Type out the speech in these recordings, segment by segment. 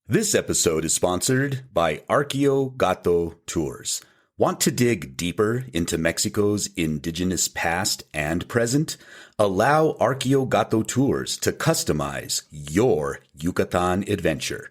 This episode is sponsored by Archeogato Tours. Want to dig deeper into Mexico's indigenous past and present? Allow Archeogato Tours to customize your Yucatán adventure.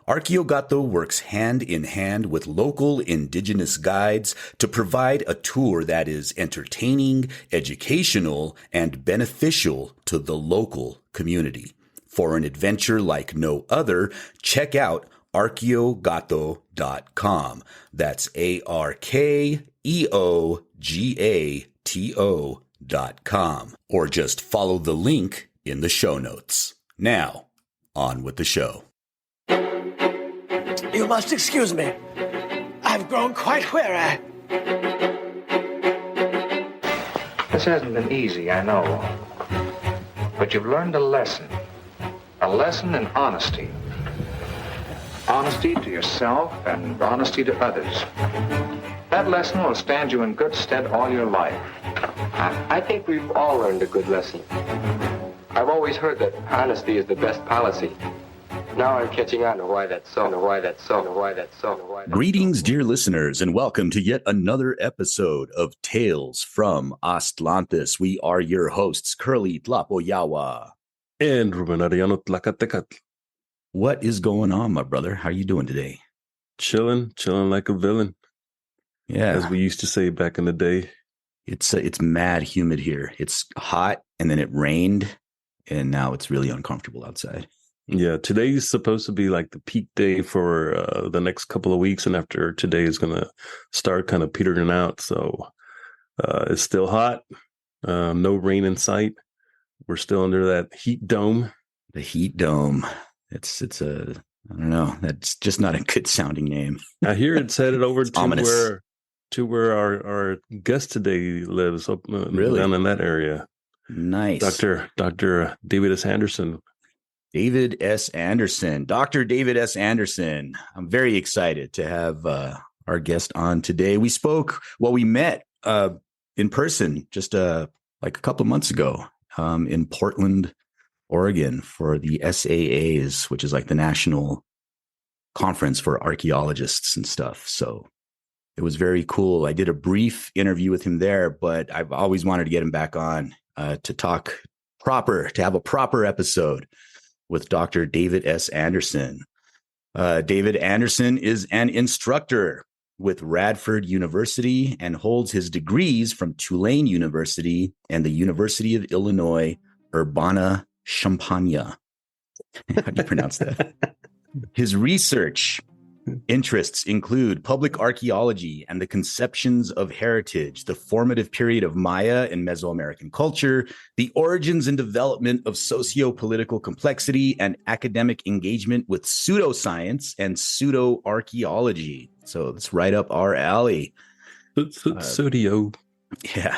Archeogato works hand in hand with local indigenous guides to provide a tour that is entertaining, educational, and beneficial to the local community. For an adventure like no other, check out archeogato.com. That's ARKEOGATO.com. Or just follow the link in the show notes. Now, on with the show. You must excuse me. I've grown quite weary. This hasn't been easy, I know. But you've learned a lesson. A lesson in honesty. Honesty to yourself and honesty to others. That lesson will stand you in good stead all your life. I think we've all learned a good lesson. I've always heard that honesty is the best policy. Now I'm catching on to why that's so, and why that's so, and why that's so, and why that's Greetings, so. dear listeners, and welcome to yet another episode of Tales from Aztlantis. We are your hosts, Curly Tlapoyawa. And Ruben Arellano Tlacatecatl. What is going on, my brother? How are you doing today? Chilling like a villain. Yeah. As we used to say back in the day. It's mad humid here. It's hot, and then it rained, and now it's really uncomfortable outside. Yeah, today is supposed to be like the peak day for the next couple of weeks, and after today is going to start kind of petering out. So it's still hot, no rain in sight. We're still under that heat dome. The heat dome. It's I don't know. That's just not a good sounding name. I hear it's headed over ominous. to where our guest today lives, up Really? down in that area. Nice. Dr. David S. Anderson. David S. Anderson. Dr. David S. Anderson. I'm very excited to have our guest on today. We met in person just like a couple of months ago in Portland, Oregon for the SAAs, which is like the national conference for archaeologists and stuff. So it was very cool. I did a brief interview with him there, but I've always wanted to get him back on to have a proper episode with Dr. David S. Anderson. David Anderson is an instructor with Radford University and holds his degrees from Tulane University and the University of Illinois, Urbana-Champaign. How do you pronounce that? His research interests include public archaeology and the conceptions of heritage, the formative period of Maya and Mesoamerican culture, the origins and development of sociopolitical complexity, and academic engagement with pseudoscience and pseudoarchaeology. So it's right up our alley. Studio. Yeah.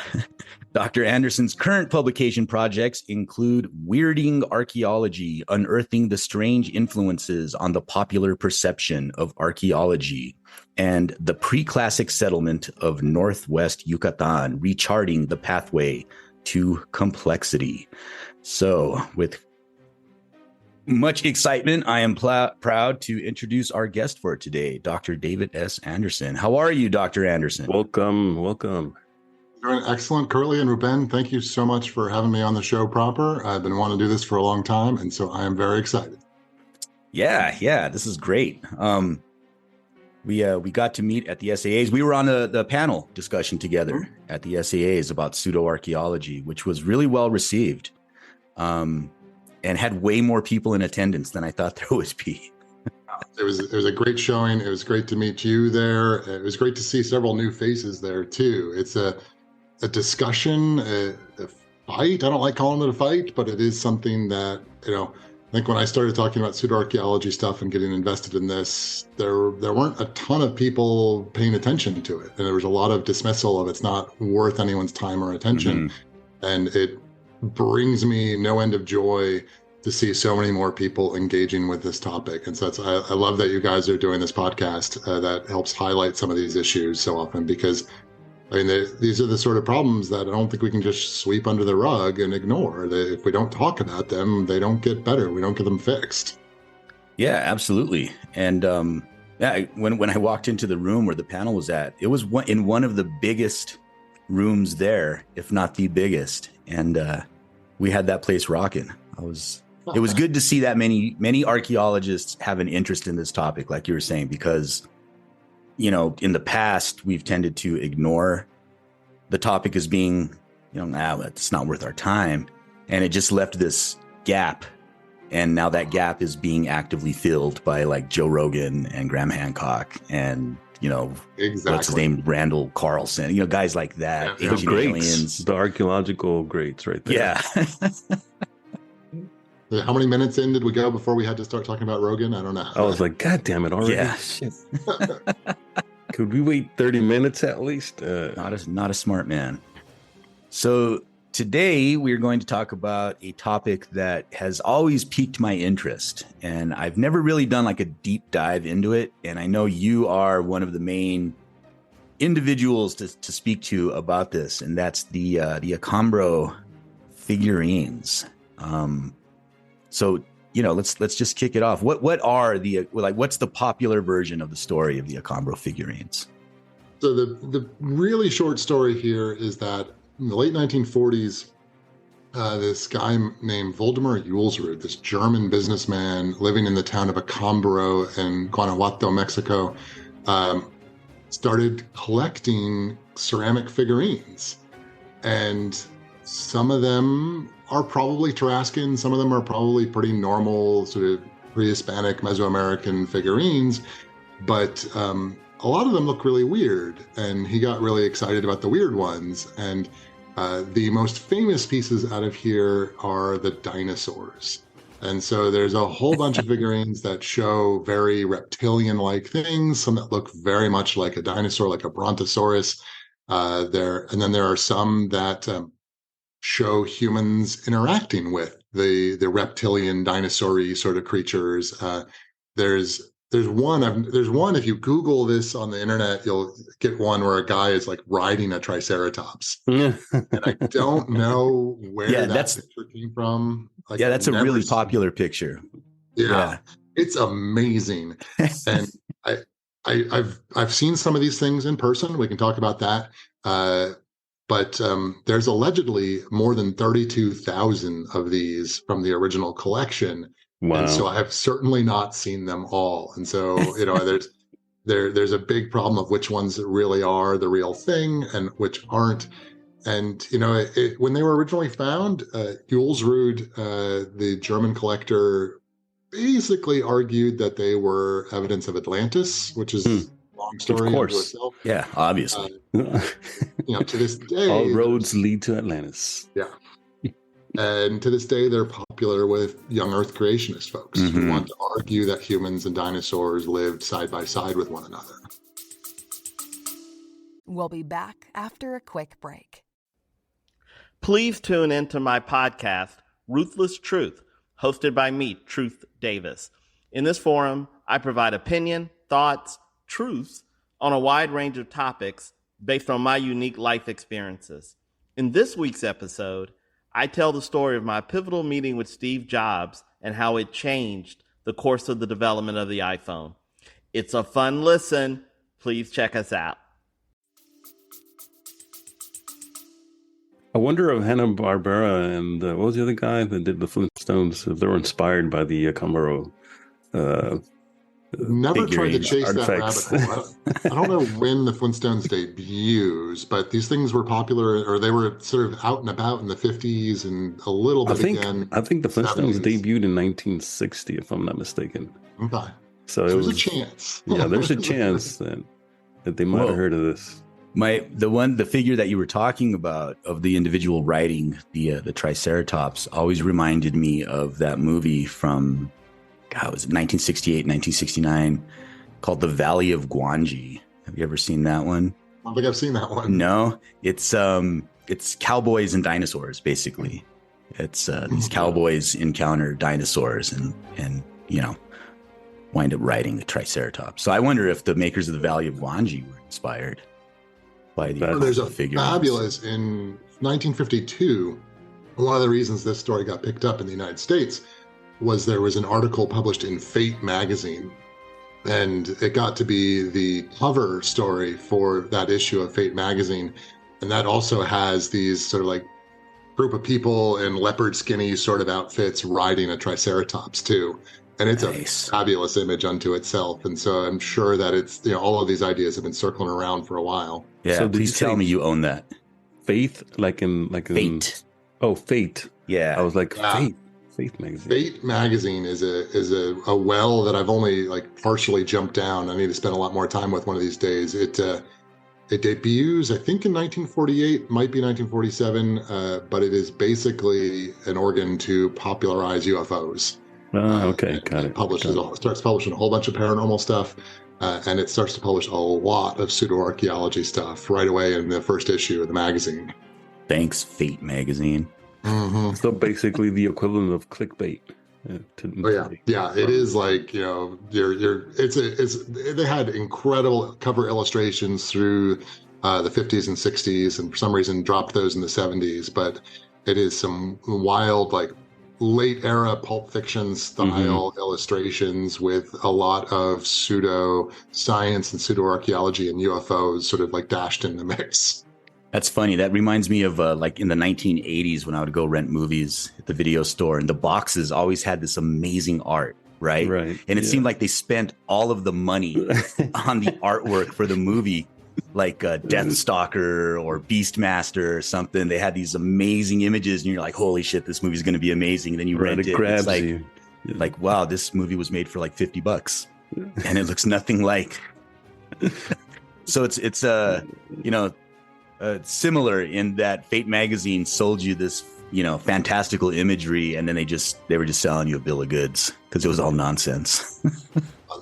Dr. Anderson's current publication projects include Weirding Archaeology, Unearthing the Strange Influences on the Popular Perception of Archaeology, and the Preclassic Settlement of Northwest Yucatán, Recharting the Pathway to Complexity. So, with much excitement, I am proud to introduce our guest for today, Dr. David S. Anderson. How are you, Dr. Anderson? Welcome. Doing excellent, Curly and Ruben. Thank you so much for having me on the show proper. I've been wanting to do this for a long time, and so I am very excited. Yeah, this is great. We got to meet at the SAAs. We were on the panel discussion together at the SAAs about pseudoarchaeology, which was really well received, and had way more people in attendance than I thought there would be. It was a great showing. It was great to meet you there. It was great to see several new faces there too. It's a discussion, a fight. I don't like calling it a fight, but it is something that, I think when I started talking about pseudoarchaeology stuff and getting invested in this, there weren't a ton of people paying attention to it. And there was a lot of dismissal of it's not worth anyone's time or attention. Mm-hmm. And it brings me no end of joy to see so many more people engaging with this topic. And so I love that you guys are doing this podcast that helps highlight some of these issues so often, because these are the sort of problems that I don't think we can just sweep under the rug and ignore. If we don't talk about them, they don't get better. We don't get them fixed. Yeah, absolutely. And when I walked into the room where the panel was at, it was in one of the biggest rooms there, if not the biggest. And we had that place rocking. It was good to see that many archaeologists have an interest in this topic, like you were saying, because, in the past, we've tended to ignore the topic as being, it's not worth our time. And it just left this gap. And now that gap is being actively filled by like Joe Rogan and Graham Hancock and, Exactly. What's his name? Randall Carlson, guys like that. The greats, the archaeological greats right there. Yeah. How many minutes in did we go before we had to start talking about Rogan? I don't know. I was like, God damn it already. Yeah. Shit. Could we wait 30 minutes at least? Not a smart man. So today we're going to talk about a topic that has always piqued my interest, and I've never really done like a deep dive into it. And I know you are one of the main individuals to speak to about this, and that's the Acambaro figurines. So let's just kick it off. What are what's the popular version of the story of the Acambaro figurines? So the really short story here is that in the late 1940s, this guy named Waldemar Julsrud, this German businessman living in the town of Acambaro in Guanajuato, Mexico, started collecting ceramic figurines. And some of them are probably Tarascan, some of them are probably pretty normal, sort of pre-Hispanic Mesoamerican figurines, but a lot of them look really weird, and he got really excited about the weird ones. And the most famous pieces out of here are the dinosaurs. And so there's a whole bunch of figurines that show very reptilian-like things, some that look very much like a dinosaur, like a brontosaurus. And then there are some that show humans interacting with the reptilian dinosaur-y sort of creatures. There's one, if you Google this on the internet, you'll get one where a guy is like riding a triceratops. And I don't know where that picture came from. Like, that's a really popular picture. Yeah, it's amazing. And I've seen some of these things in person. We can talk about that. But there's allegedly more than 32,000 of these from the original collection. Wow. And so I have certainly not seen them all. And so, there's a big problem of which ones really are the real thing and which aren't. And, when they were originally found, Julsrud, the German collector, basically argued that they were evidence of Atlantis, which is a long story. Of course. Yeah, obviously. To this day, all roads lead to Atlantis. Yeah. And to this day, they're popular with young Earth creationist folks who want to argue that humans and dinosaurs lived side by side with one another. We'll be back after a quick break. Please tune into my podcast, Ruthless Truth, hosted by me, Truth Davis. In this forum, I provide opinion, thoughts, truths on a wide range of topics based on my unique life experiences. In this week's episode, I tell the story of my pivotal meeting with Steve Jobs and how it changed the course of the development of the iPhone. It's a fun listen. Please check us out. I wonder if Hanna-Barbera and what was the other guy that did the Flintstones, if they were inspired by the Acambaro Never tried to chase artifacts. that rabbit hole. I don't know when the Flintstones debuts, but these things were popular, or they were sort of out and about in the 50s and a little bit again. I think the Flintstones debuted in 1960, if I'm not mistaken. Okay. So there's a chance. Yeah, there's a chance that they might have heard of this. The figure that you were talking about of the individual riding the Triceratops always reminded me of that movie from, was it 1968, 1969, called The Valley of Guanji. Have you ever seen that one? I don't think I've seen that one. No, it's cowboys and dinosaurs, basically. It's these cowboys encounter dinosaurs and wind up riding the Triceratops. So I wonder if the makers of The Valley of Guanji were inspired by there's a figure. Fabulous in 1952. One of the reasons this story got picked up in the United States was there was an article published in Fate magazine, and it got to be the cover story for that issue of Fate magazine. And that also has these sort of like group of people in leopard skinny sort of outfits riding a triceratops too. And it's Nice. a fabulous image unto itself. And so I'm sure that it's, all of these ideas have been circling around for a while. Yeah, So did please you tell say me you own that. Faith, like in Fate. Oh, Fate. Yeah. I was like, Yeah. Faith magazine. Fate magazine is a well that I've only like partially jumped down. I need to spend a lot more time with one of these days. It debuts, I think, in 1948, might be 1947, but it is basically an organ to popularize UFOs. Okay, got it. Starts publishing a whole bunch of paranormal stuff, and it starts to publish a lot of pseudoarchaeology stuff right away in the first issue of the magazine. Thanks, Fate magazine. Mm-hmm. So basically the equivalent of clickbait. Yeah, it is like, they had incredible cover illustrations through the 50s and 60s, and for some reason dropped those in the 70s, but it is some wild, like, late era Pulp Fiction style illustrations with a lot of pseudo science and pseudoarchaeology and UFOs sort of like dashed in the mix. That's funny. That reminds me of like in the 1980s when I would go rent movies at the video store, and the boxes always had this amazing art, right? Right. And it seemed like they spent all of the money on the artwork for the movie, like Deathstalker or Beastmaster or something. They had these amazing images, and you're like, "Holy shit, this movie's going to be amazing!" And then you rent it. Grabs it's like, you. Yeah. like, wow, this movie was made for like $50, and it looks nothing like. So it's similar in that Fate magazine sold you this, fantastical imagery, and then they were just selling you a bill of goods because it was all nonsense. I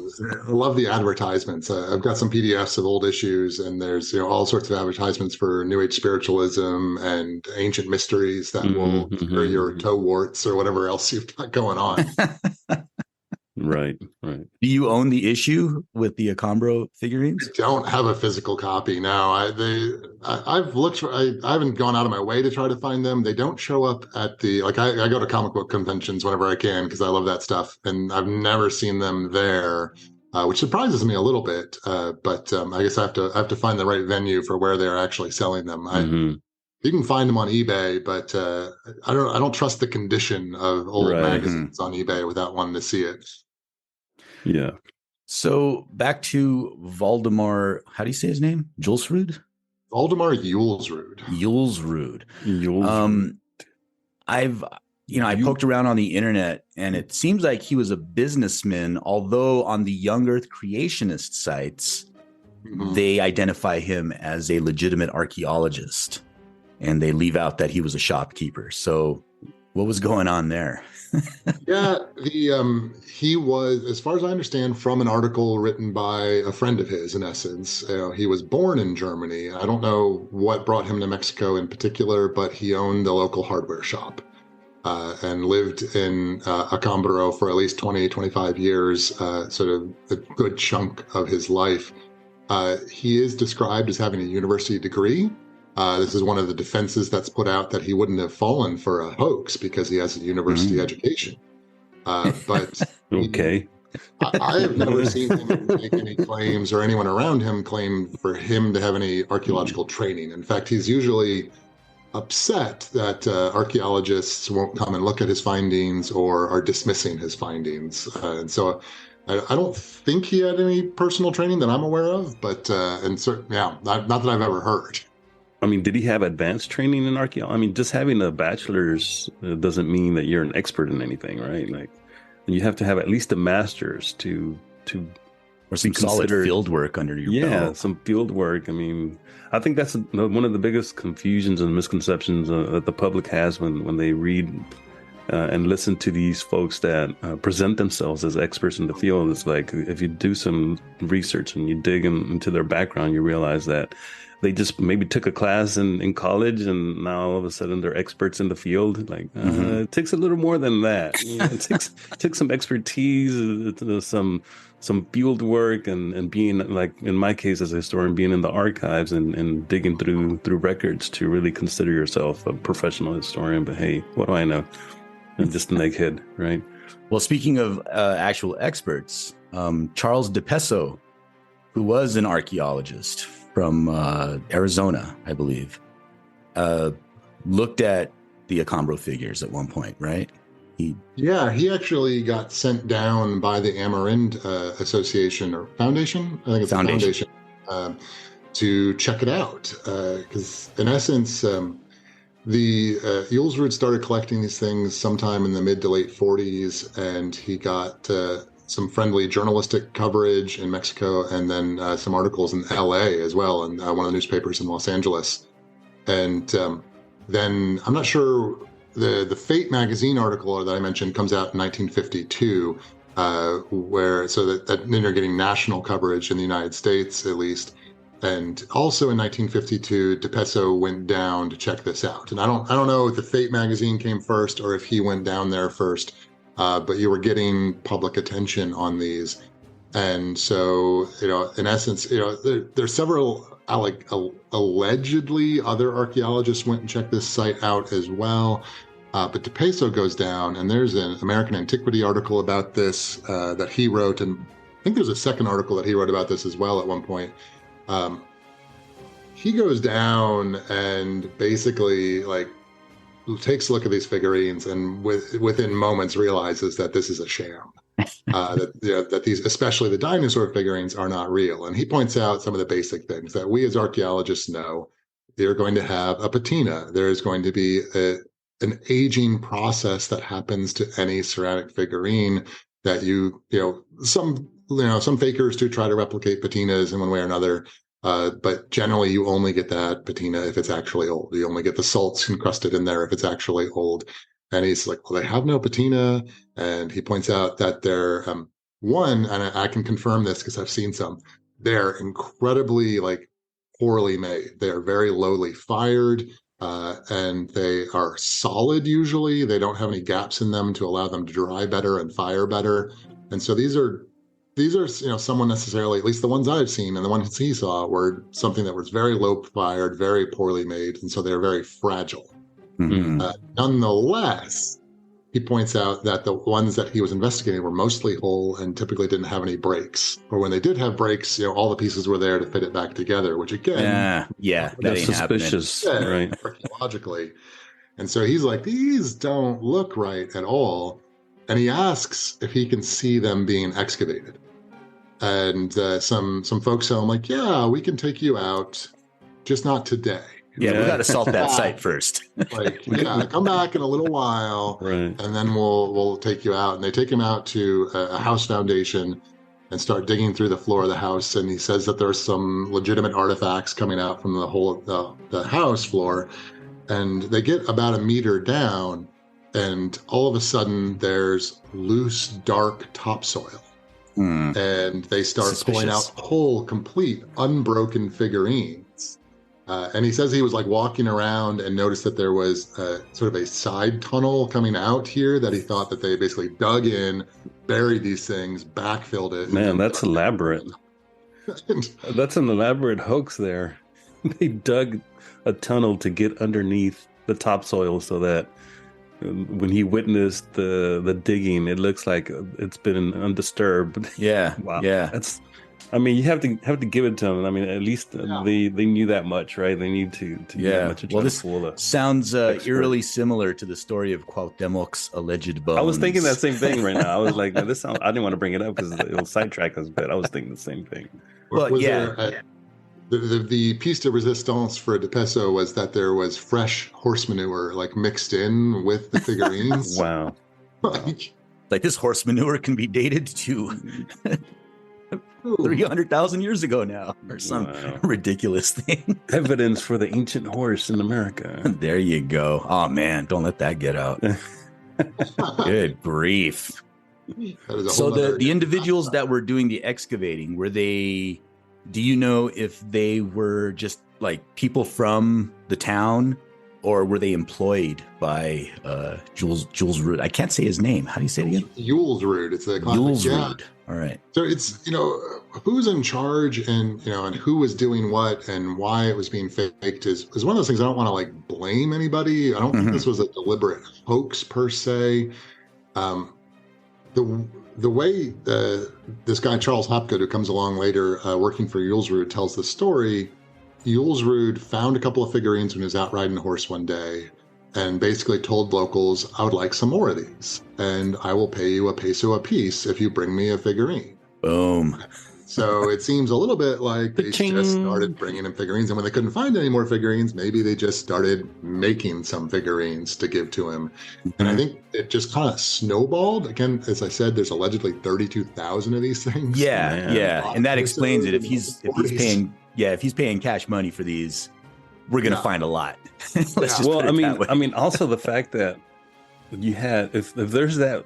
love the advertisements. I've got some PDFs of old issues, and there's all sorts of advertisements for New Age spiritualism and ancient mysteries that will cure your toe warts or whatever else you've got going on. Right. Do you own the issue with the Acambaro figurines? I don't have a physical copy now. I've looked for. I haven't gone out of my way to try to find them. They don't show up at the I go to comic book conventions whenever I can because I love that stuff, and I've never seen them there, which surprises me a little bit. But I guess I have to find the right venue for where they're actually selling them. You can find them on eBay, but I don't trust the condition of old magazines on eBay without wanting to see it. Yeah. So back to Waldemar, how do you say his name? Julsrud? Waldemar Julsrud. Julsrud. I poked around on the internet, and it seems like he was a businessman, although on the young earth creationist sites, they identify him as a legitimate archaeologist, and they leave out that he was a shopkeeper. So what was going on there? Yeah, he was, as far as I understand, from an article written by a friend of his, in essence. He was born in Germany. I don't know what brought him to Mexico in particular, but he owned a local hardware shop and lived in Acambaro for at least 20, 25 years, sort of a good chunk of his life. He is described as having a university degree. This is one of the defenses that's put out, that he wouldn't have fallen for a hoax because he has a university education. But okay, I have never seen him make any claims, or anyone around him claim for him to have any archaeological training. In fact, he's usually upset that archaeologists won't come and look at his findings or are dismissing his findings. And so I don't think he had any personal training that I'm aware of, but not that I've ever heard. I mean, did he have advanced training in archaeology? I mean, just having a bachelor's doesn't mean that you're an expert in anything, right? Like, you have to have at least a master's to or some solid field work under your belt. Yeah, some field work. I mean, I think that's one of the biggest confusions and misconceptions that the public has when they read and listen to these folks that present themselves as experts in the field. It's like, if you do some research and you dig into their background, you realize that they just maybe took a class in college, and now all of a sudden they're experts in the field. Like, it takes a little more than that. It takes some expertise, some field work, and being, like in my case as a historian, being in the archives and digging through records to really consider yourself a professional historian. But hey, what do I know? I'm just an egghead, right? Well, speaking of actual experts, Charles DePeso, who was an archaeologist from Arizona, I believe, looked at the Acambaro figures at one point, right? He actually got sent down by the Amerindt Association or Foundation. I think it's Foundation. A foundation to check it out. Because in essence, the Julsrud started collecting these things sometime in the mid to late 40s, and he got some friendly journalistic coverage in Mexico, and then some articles in LA as well, in one of the newspapers in Los Angeles. And then I'm not sure, the Fate magazine article that I mentioned comes out in 1952, that then you're getting national coverage in the United States at least. And also in 1952, DePeso went down to check this out. And I don't know if the Fate magazine came first or if he went down there first, but you were getting public attention on these. And so, in essence, there's several allegedly other archaeologists went and checked this site out as well. But DePeso goes down, and there's an American Antiquity article about this that he wrote. And I think there's a second article that he wrote about this as well at one point. He goes down and basically takes a look at these figurines, and within moments realizes that this is a sham. That these, especially the dinosaur figurines, are not real. And he points out some of the basic things that we as archaeologists know. They're going to have a patina. There is going to be an aging process that happens to any ceramic figurine that some fakers do try to replicate patinas in one way or another. But generally, you only get that patina if it's actually old. You only get the salts encrusted in there if it's actually old. And he's like, well, they have no patina. And he points out that they're, and I can confirm this because I've seen some, they're incredibly poorly made. They are very lowly fired, and they are solid usually. They don't have any gaps in them to allow them to dry better and fire better. And so these are someone necessarily, at least the ones I've seen and the ones he saw, were something that was very low fired, very poorly made, and so they're very fragile. Mm-hmm. Nonetheless, he points out that the ones that he was investigating were mostly whole and typically didn't have any breaks. Or when they did have breaks, all the pieces were there to fit it back together, which again, that's suspicious, right? Archaeologically. And so he's like, these don't look right at all. And he asks if he can see them being excavated. And some folks tell him yeah, we can take you out, just not today. We got to salt that site first. Come back in a little while, right, and then we'll take you out. And they take him out to a house foundation and start digging through the floor of the house. And he says that there's some legitimate artifacts coming out from the whole the house floor. And they get about a meter down, and all of a sudden there's loose, dark topsoil. And they start pulling out whole, complete, unbroken figurines. And he says he was walking around and noticed that there was sort of a side tunnel coming out here that he thought that they basically dug in, buried these things, backfilled it. Man, that's elaborate. That's an elaborate hoax there. They dug a tunnel to get underneath the topsoil so that when he witnessed the digging, it looks like it's been undisturbed. Yeah. Wow. Yeah. You have to give it to them. I mean, at least they knew that much, right? They need to do that much. Well, this sounds eerily similar to the story of Cuauhtémoc's alleged bones. I was thinking that same thing right now. I was like, I didn't want to bring it up because it'll sidetrack us, but I was thinking the same thing. Well, The piece de resistance for DePeso was that there was fresh horse manure mixed in with the figurines. Wow. This horse manure can be dated to 300,000 years ago now, or some ridiculous thing. Evidence for the ancient horse in America. There you go. Oh man, don't let that get out. Good grief. So the individuals that were doing the excavating, do you know if they were just people from the town, or were they employed by Julsrud? I can't say his name. How do you say it again? Julsrud. It's a Julsrud. Yeah. All right. So it's who's in charge and who was doing what and why it was being faked is one of those things I don't want to blame anybody. I don't think this was a deliberate hoax per se. the way this guy Charles Hopgood, who comes along later working for Julsrud, tells the story, Julsrud found a couple of figurines when he was out riding a horse one day and basically told locals, I would like some more of these, and I will pay you $1 a piece if you bring me a figurine. Boom. So it seems a little bit like they just started bringing in figurines, and when they couldn't find any more figurines, maybe they just started making some figurines to give to him. And I think it just kind of snowballed. Again, as I said, there's allegedly 32,000 of these things. Yeah. And that explains it. If he's paying cash money for these, we're going to find a lot. I mean, also the fact that you had, if there's that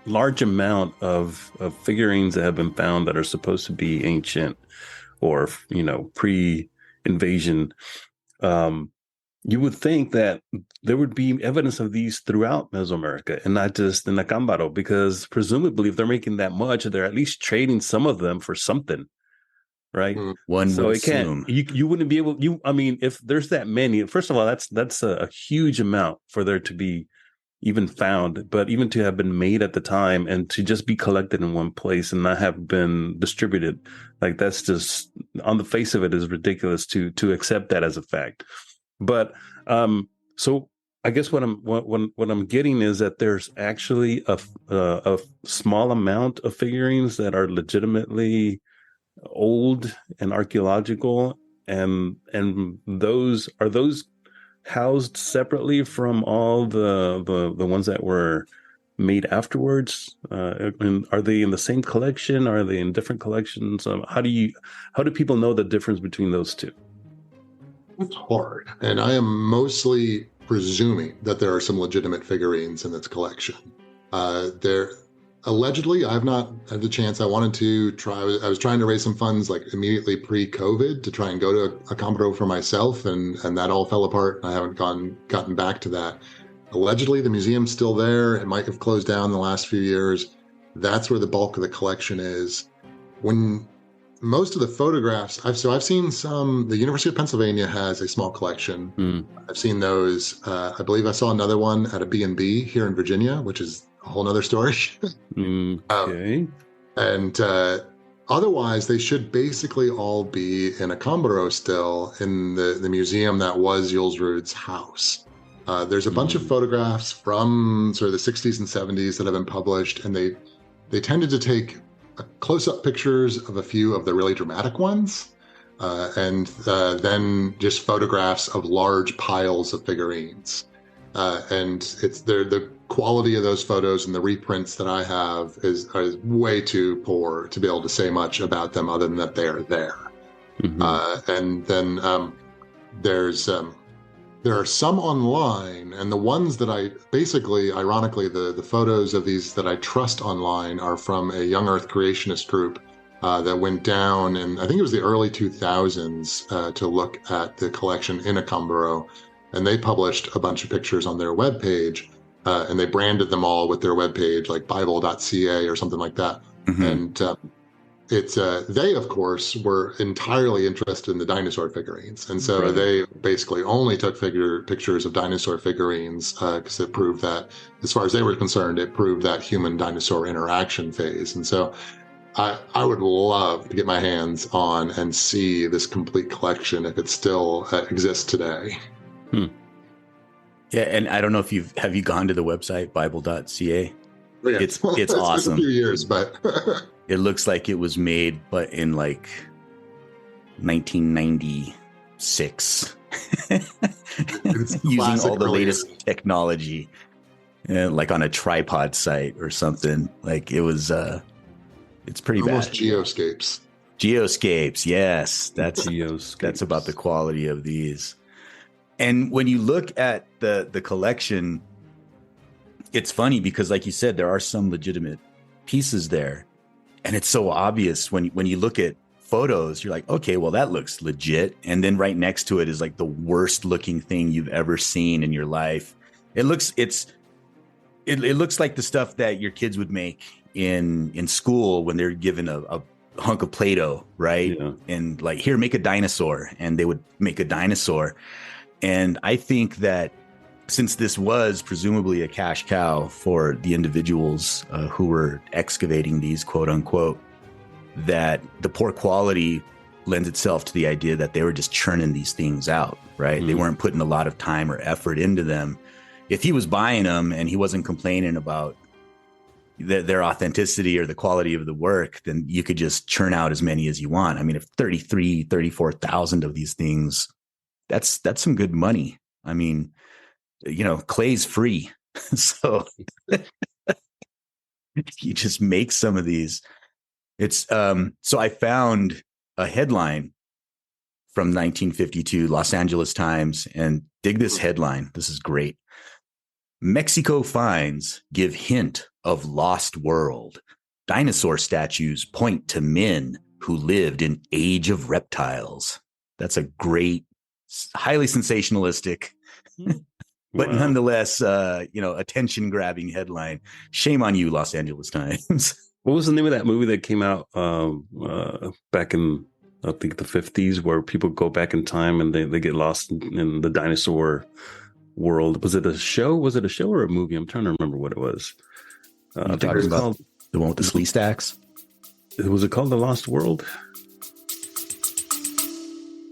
large amount of figurines that have been found that are supposed to be ancient or, pre-invasion, you would think that there would be evidence of these throughout Mesoamerica and not just in Acambaro, because presumably if they're making that much, they're at least trading some of them for something, right? One so would it can't. You wouldn't be able. If there's that many, first of all, that's a huge amount for there to be even found, but even to have been made at the time and to just be collected in one place and not have been distributed, like that's just, on the face of it, is ridiculous to accept that as a fact. But so I guess what I'm getting is that there's actually a small amount of figurines that are legitimately old and archaeological, and those housed separately from all the ones that were made afterwards? And are they in the same collection? Are they in different collections? How do people know the difference between those two? It's hard, and I am mostly presuming that there are some legitimate figurines in its collection. Allegedly, I've not had the chance. I wanted to try. I was trying to raise some funds like immediately pre-COVID to try and go to Acambaro for myself, and that all fell apart. I haven't gotten back to that. Allegedly, the museum's still there. It might have closed down the last few years. That's where the bulk of the collection is. When most of the photographs, I've seen some. The University of Pennsylvania has a small collection. I've seen those. I believe I saw another one at a B&B here in Virginia, which is a whole nother story. Okay. And otherwise, they should basically all be in Acambaro still, in the museum that was Julsrud's house. There's a bunch of photographs from sort of the 60s and 70s that have been published, and they tended to take close-up pictures of a few of the really dramatic ones, and then just photographs of large piles of figurines. And the quality of those photos and the reprints that I have is way too poor to be able to say much about them other than that they are there. And then there are some online, and the ones that ironically, the photos of these that I trust online are from a young Earth creationist group that went down, and I think it was the early 2000s, to look at the collection in Acambaro. And they published a bunch of pictures on their webpage, and they branded them all with their webpage, like bible.ca or something like that. And they, of course, were entirely interested in the dinosaur figurines. And so they basically only took pictures of dinosaur figurines because it proved that, as far as they were concerned, it proved that human-dinosaur interaction phase. And so I would love to get my hands on and see this complete collection if it still exists today. Yeah, and I don't know if have you gone to the website bible.ca? Yeah. It's awesome. It's a few years, but it looks like it was made, but in like 1996, using all the latest technology, like on a tripod site or something. Like it was, it's pretty almost bad. Geoscapes, yes, that's about the quality of these. And when you look at the collection, it's funny because, like you said, there are some legitimate pieces there. And it's so obvious when you look at photos, you're like, okay, well, that looks legit. And then right next to it is like the worst looking thing you've ever seen in your life. It looks like the stuff that your kids would make in school when they're given a hunk of Play-Doh, right? Yeah. And like, here, make a dinosaur. And they would make a dinosaur. And I think that since this was presumably a cash cow for the individuals who were excavating these, quote unquote, that the poor quality lends itself to the idea that they were just churning these things out, right? They weren't putting a lot of time or effort into them. If he was buying them and he wasn't complaining about their authenticity or the quality of the work, then you could just churn out as many as you want. I mean, if 34,000 of these things, that's some good money. I mean, clay's free. So you just make some of these. It's so I found a headline from 1952 Los Angeles Times, and dig this headline. This is great. Mexico finds give hint of lost world. Dinosaur statues point to men who lived in age of reptiles. That's a great, highly sensationalistic, but nonetheless, attention grabbing headline. Shame on you, Los Angeles Times. What was the name of that movie that came out back in, I think, the 50s, where people go back in time and they get lost in the dinosaur world? Was it a show? Was it a show or a movie? I'm trying to remember what it was. I think it was called the one with the slee stacks. Was it called The Lost World?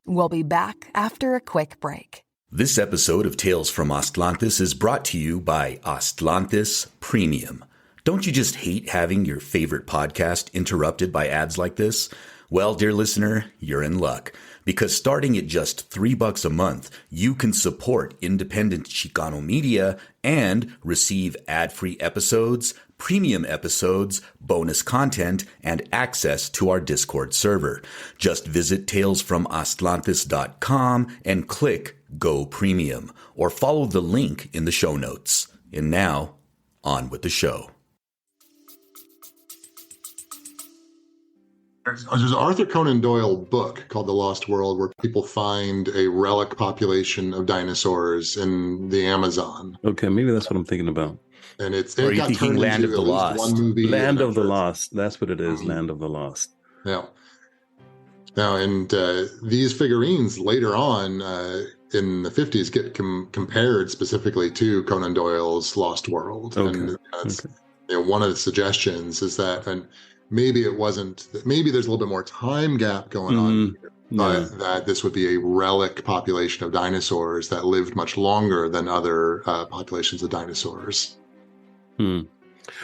We'll be back after a quick break. This episode of Tales from Astlantis is brought to you by Astlantis Premium. Don't you just hate having your favorite podcast interrupted by ads like this? Well, dear listener, you're in luck. Because starting at just $3 a month, you can support independent Chicano media and receive ad-free episodes, premium episodes, bonus content, and access to our Discord server. Just visit talesfromastlantis.com and click Go Premium, or follow the link in the show notes. And now, on with the show. There's an Arthur Conan Doyle book called The Lost World, where people find a relic population of dinosaurs in the Amazon. Okay, maybe that's what I'm thinking about. And it Or you got thinking turned Land into of the at least Lost? one movie. Land of the Lost. That's what it is. Land of the Lost. Yeah. Now, and these figurines later on in the 50s get compared specifically to Conan Doyle's Lost World. Okay. And one of the suggestions is that, and maybe it wasn't, maybe there's a little bit more time gap going on here, but that this would be a relic population of dinosaurs that lived much longer than other populations of dinosaurs.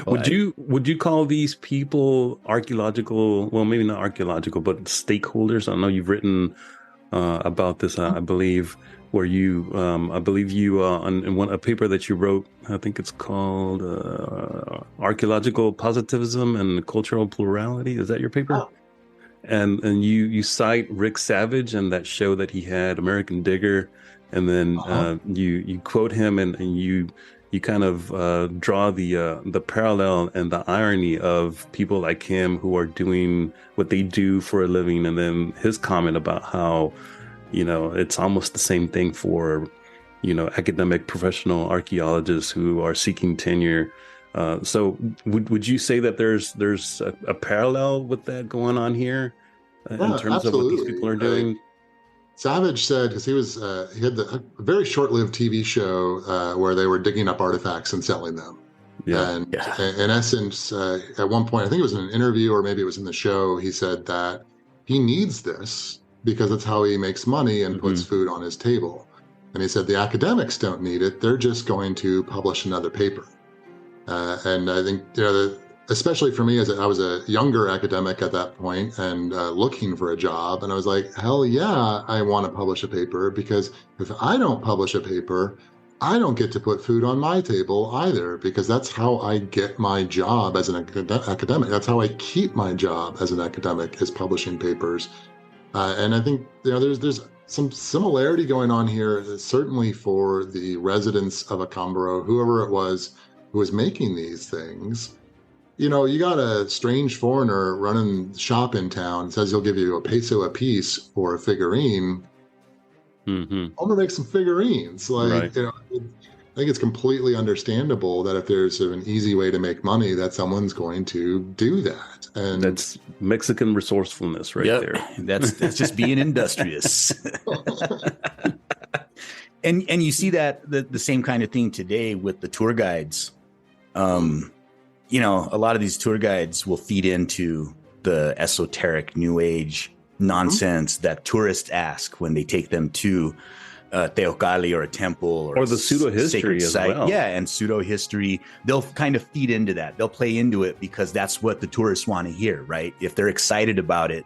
Would you call these people archaeological? Well, maybe not archaeological, but stakeholders. I know you've written about this, I believe, where you, in a paper that you wrote, I think it's called Archaeological Positivism and Cultural Plurality. Is that your paper? Oh. And you cite Rick Savage and that show that he had, American Digger, and then you quote him and you kind of draw the parallel and the irony of people like him who are doing what they do for a living, and then his comment about how, it's almost the same thing for, academic professional archaeologists who are seeking tenure. So would you say that there's a parallel with that going on here in terms absolutely. of what these people are doing? Savage said, because he had a very short-lived TV show where they were digging up artifacts and selling them. Yeah. And in essence, at one point, I think it was in an interview or maybe it was in the show, he said that he needs this because it's how he makes money and puts food on his table. And he said the academics don't need it. They're just going to publish another paper. And I think, especially for me, as I was a younger academic at that point and looking for a job, and I was like, hell yeah, I want to publish a paper, because if I don't publish a paper, I don't get to put food on my table either, because that's how I get my job as an academic. That's how I keep my job as an academic, is publishing papers. And I think there's some similarity going on here, certainly for the residents of Acambaro, whoever it was who was making these things. You got a strange foreigner running shop in town, says he'll give you $1 a piece for a figurine. I'm gonna make some figurines. I think it's completely understandable that if there's an easy way to make money, that someone's going to do that. And that's Mexican resourcefulness right there. That's just being industrious. And you see that the same kind of thing today with the tour guides. You know, a lot of these tour guides will feed into the esoteric New Age nonsense that tourists ask when they take them to Teocalli or a temple or the pseudo history as well. Yeah, and pseudo history. They'll kind of feed into that. They'll play into it because that's what the tourists want to hear, right? If they're excited about it,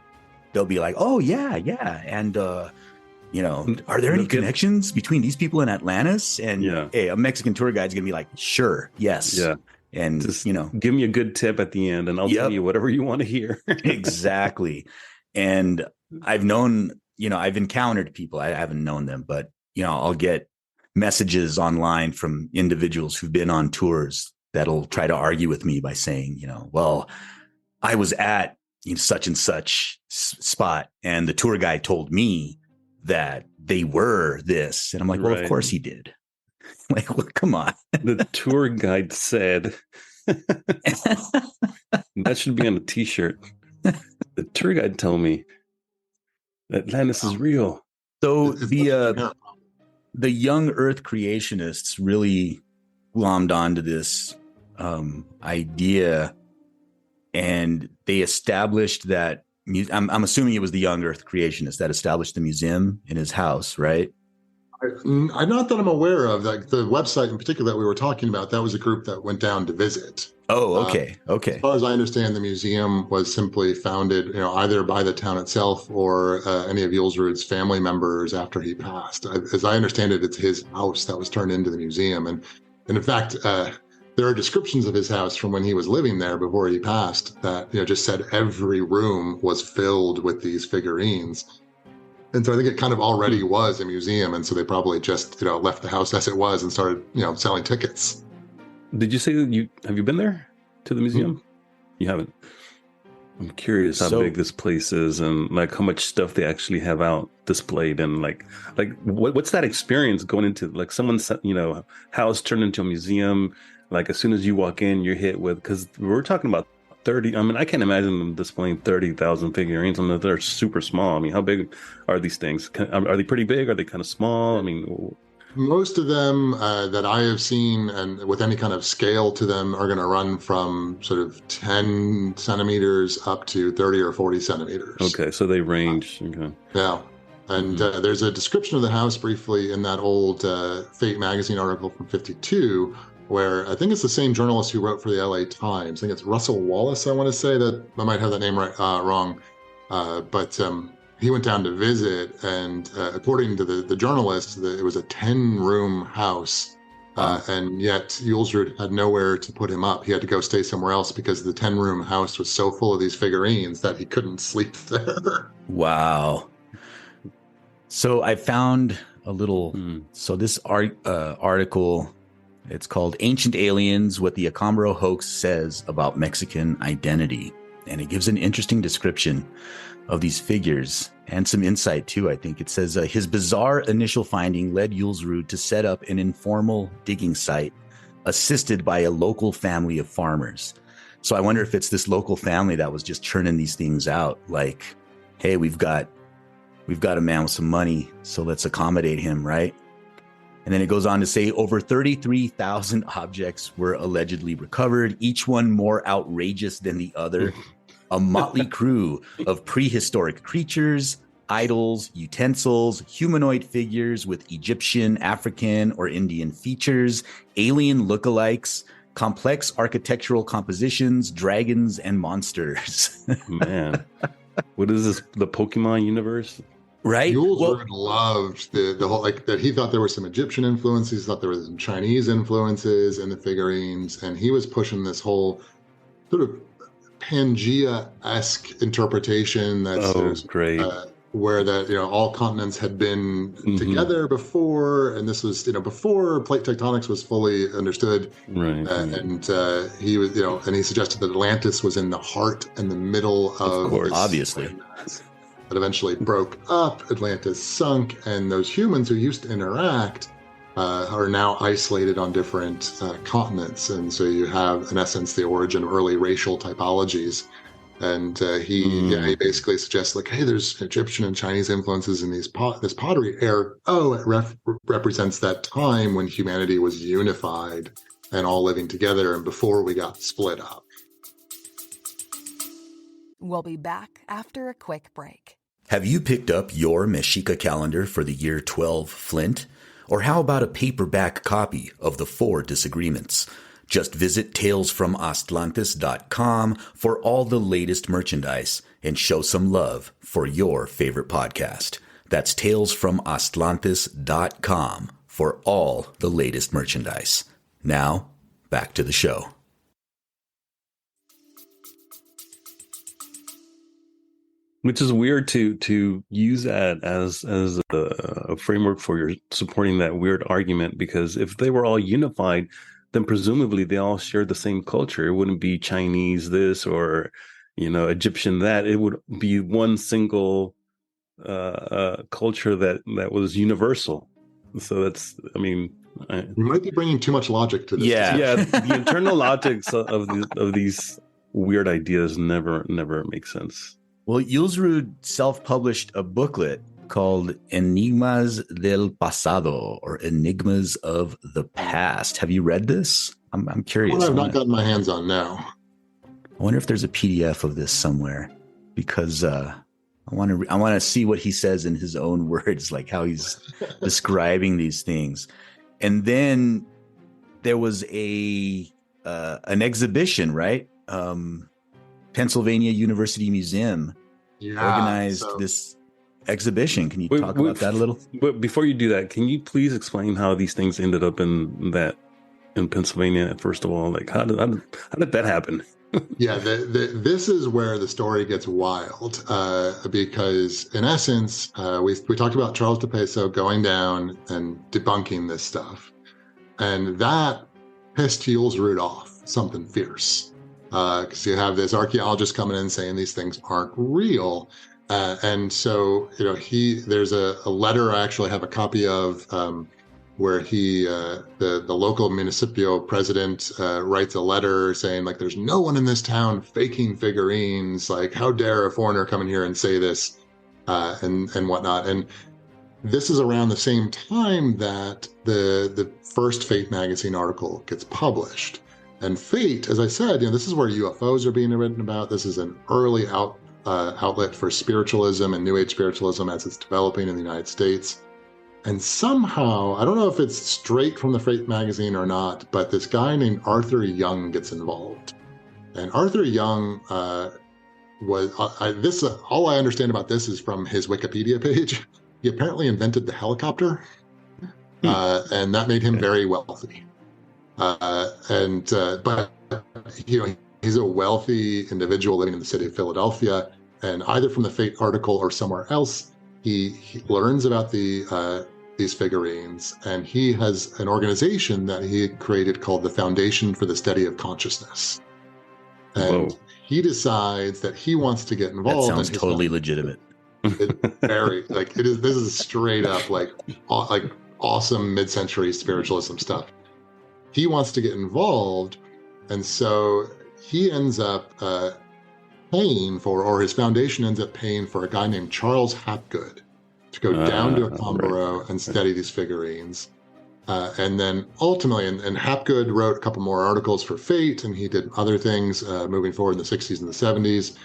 they'll be like, "Oh yeah, and you know, are there any connections between these people in Atlantis?" And hey, a Mexican tour guide's gonna be like, "Sure, yes, yeah." And just, you know, give me a good tip at the end, and I'll tell you whatever you want to hear. Exactly. And I've known, you know, I've encountered people. I haven't known them, but you know, I'll get messages online from individuals who've been on tours that'll try to argue with me by saying, you know, well, I was at such and such spot, and the tour guide told me that they were this, and I'm like, well, of course he did. Like, well, come on. The tour guide said that should be on a t-shirt. The tour guide told me Atlantis is real. So the young Earth creationists really glommed onto this idea, and they established that. I'm assuming it was the young Earth creationist that established the museum in his house, right? Not that I'm aware of. Like the website in particular that we were talking about, that was a group that went down to visit. Oh, okay. As far as I understand, the museum was simply founded, you know, either by the town itself or any of Julsrud's family members after he passed. As I understand it, it's his house that was turned into the museum. And in fact, there are descriptions of his house from when he was living there before he passed that, you know, just said every room was filled with these figurines. And so I think it kind of already was a museum. And so they probably just, you know, left the house as it was and started, you know, selling tickets. Did you say that have you been there to the museum? Mm-hmm. You haven't. I'm curious how big this place is and like how much stuff they actually have out displayed, and like what's that experience going into like someone's, you know, house turned into a museum. Like as soon as you walk in, you're hit with, because we're talking about 30. I mean, I can't imagine them displaying 30,000 figurines. I mean, they're super small. I mean, how big are these things? Are they pretty big? Are they kind of small? I mean, most of them that I have seen, and with any kind of scale to them, are going to run from sort of 10 centimeters up to 30 or 40 centimeters. Okay, so they range. Okay. Yeah. And there's a description of the house briefly in that old Fate magazine article from '52, where I think it's the same journalist who wrote for the LA Times. I think it's Russell Wallace, I want to say. That I might have that name wrong. But he went down to visit, and according to the journalist, it was a 10-room house, and yet Julsrud had nowhere to put him up. He had to go stay somewhere else because the 10-room house was so full of these figurines that he couldn't sleep there. Wow. So I found a little, so this article, it's called Ancient Aliens, What the Acambaro Hoax Says About Mexican Identity. And it gives an interesting description of these figures and some insight too. I think it says his bizarre initial finding led Julsrud to set up an informal digging site assisted by a local family of farmers. So I wonder if it's this local family that was just churning these things out. Like, hey, we've got a man with some money, so let's accommodate him, right? And then it goes on to say over 33,000 objects were allegedly recovered, each one more outrageous than the other. A motley crew of prehistoric creatures, idols, utensils, humanoid figures with Egyptian, African, or Indian features, alien lookalikes, complex architectural compositions, dragons, and monsters. Man, what is this? The Pokemon universe? Right. Julsrud loved the whole, like, that he thought there were some Egyptian influences, thought there were some Chinese influences in the figurines, and he was pushing this whole sort of Pangea-esque interpretation that's great. Where that, you know, all continents had been together before, and this was, you know, before plate tectonics was fully understood. Right. And he was, you know, and he suggested that Atlantis was in the heart and the middle of course, obviously. That eventually broke up, Atlantis sunk, and those humans who used to interact are now isolated on different continents. And so you have, in essence, the origin of early racial typologies. And he basically suggests like, hey, there's Egyptian and Chinese influences in this pottery. It represents that time when humanity was unified and all living together, and before we got split up. We'll be back after a quick break. Have you picked up your Mexica calendar for the year 12 Flint? Or how about a paperback copy of The Four Disagreements? Just visit talesfromastlantis.com for all the latest merchandise and show some love for your favorite podcast. That's talesfromastlantis.com for all the latest merchandise. Now, back to the show. Which is weird to use that as a framework for your supporting that weird argument, because if they were all unified, then presumably they all shared the same culture. It wouldn't be Chinese this or, Egyptian that. It would be one single culture that was universal. So that's, you might be bringing too much logic to this. Yeah. The internal logics of these weird ideas never make sense. Well, Julsrud self-published a booklet called Enigmas del Pasado, or Enigmas of the Past. Have you read this? I'm curious. Well, I've not gotten my hands on now. I wonder if there's a PDF of this somewhere, because I want to see what he says in his own words, like how he's describing these things. And then there was an exhibition, right? Pennsylvania University Museum organized this exhibition. Can you talk about that a little? But before you do that, can you please explain how these things ended up in Pennsylvania? First of all, like how did that happen? Yeah, this is where the story gets wild, because in essence, we talked about Charles de Peso going down and debunking this stuff, and that pissed Julsrud off something fierce. Because you have this archaeologist coming in saying these things aren't real. And so, there's a letter I actually have a copy of, where the local municipio president writes a letter saying, like, there's no one in this town faking figurines. Like, how dare a foreigner come in here and say this, and whatnot. And this is around the same time that the first Fate magazine article gets published. And Fate, as I said, this is where UFOs are being written about. This is an early outlet for spiritualism and New Age spiritualism as it's developing in the United States. And somehow, I don't know if it's straight from the Fate magazine or not, but this guy named Arthur Young gets involved. And Arthur Young was all I understand about this is from his Wikipedia page. He apparently invented the helicopter, and that made him very wealthy. But he's a wealthy individual living in the city of Philadelphia, and either from the Fate article or somewhere else, he learns about these figurines, and he has an organization that he created called the Foundation for the Study of Consciousness. And he decides that he wants to get involved. That sounds totally legitimate. This is straight up like awesome mid-century spiritualism stuff. He wants to get involved, and so he ends up paying for, or his foundation ends up paying for, a guy named Charles Hapgood to go down to Acambaro and study these figurines. And then ultimately, and Hapgood wrote a couple more articles for Fate, and he did other things moving forward in the 60s and the 70s.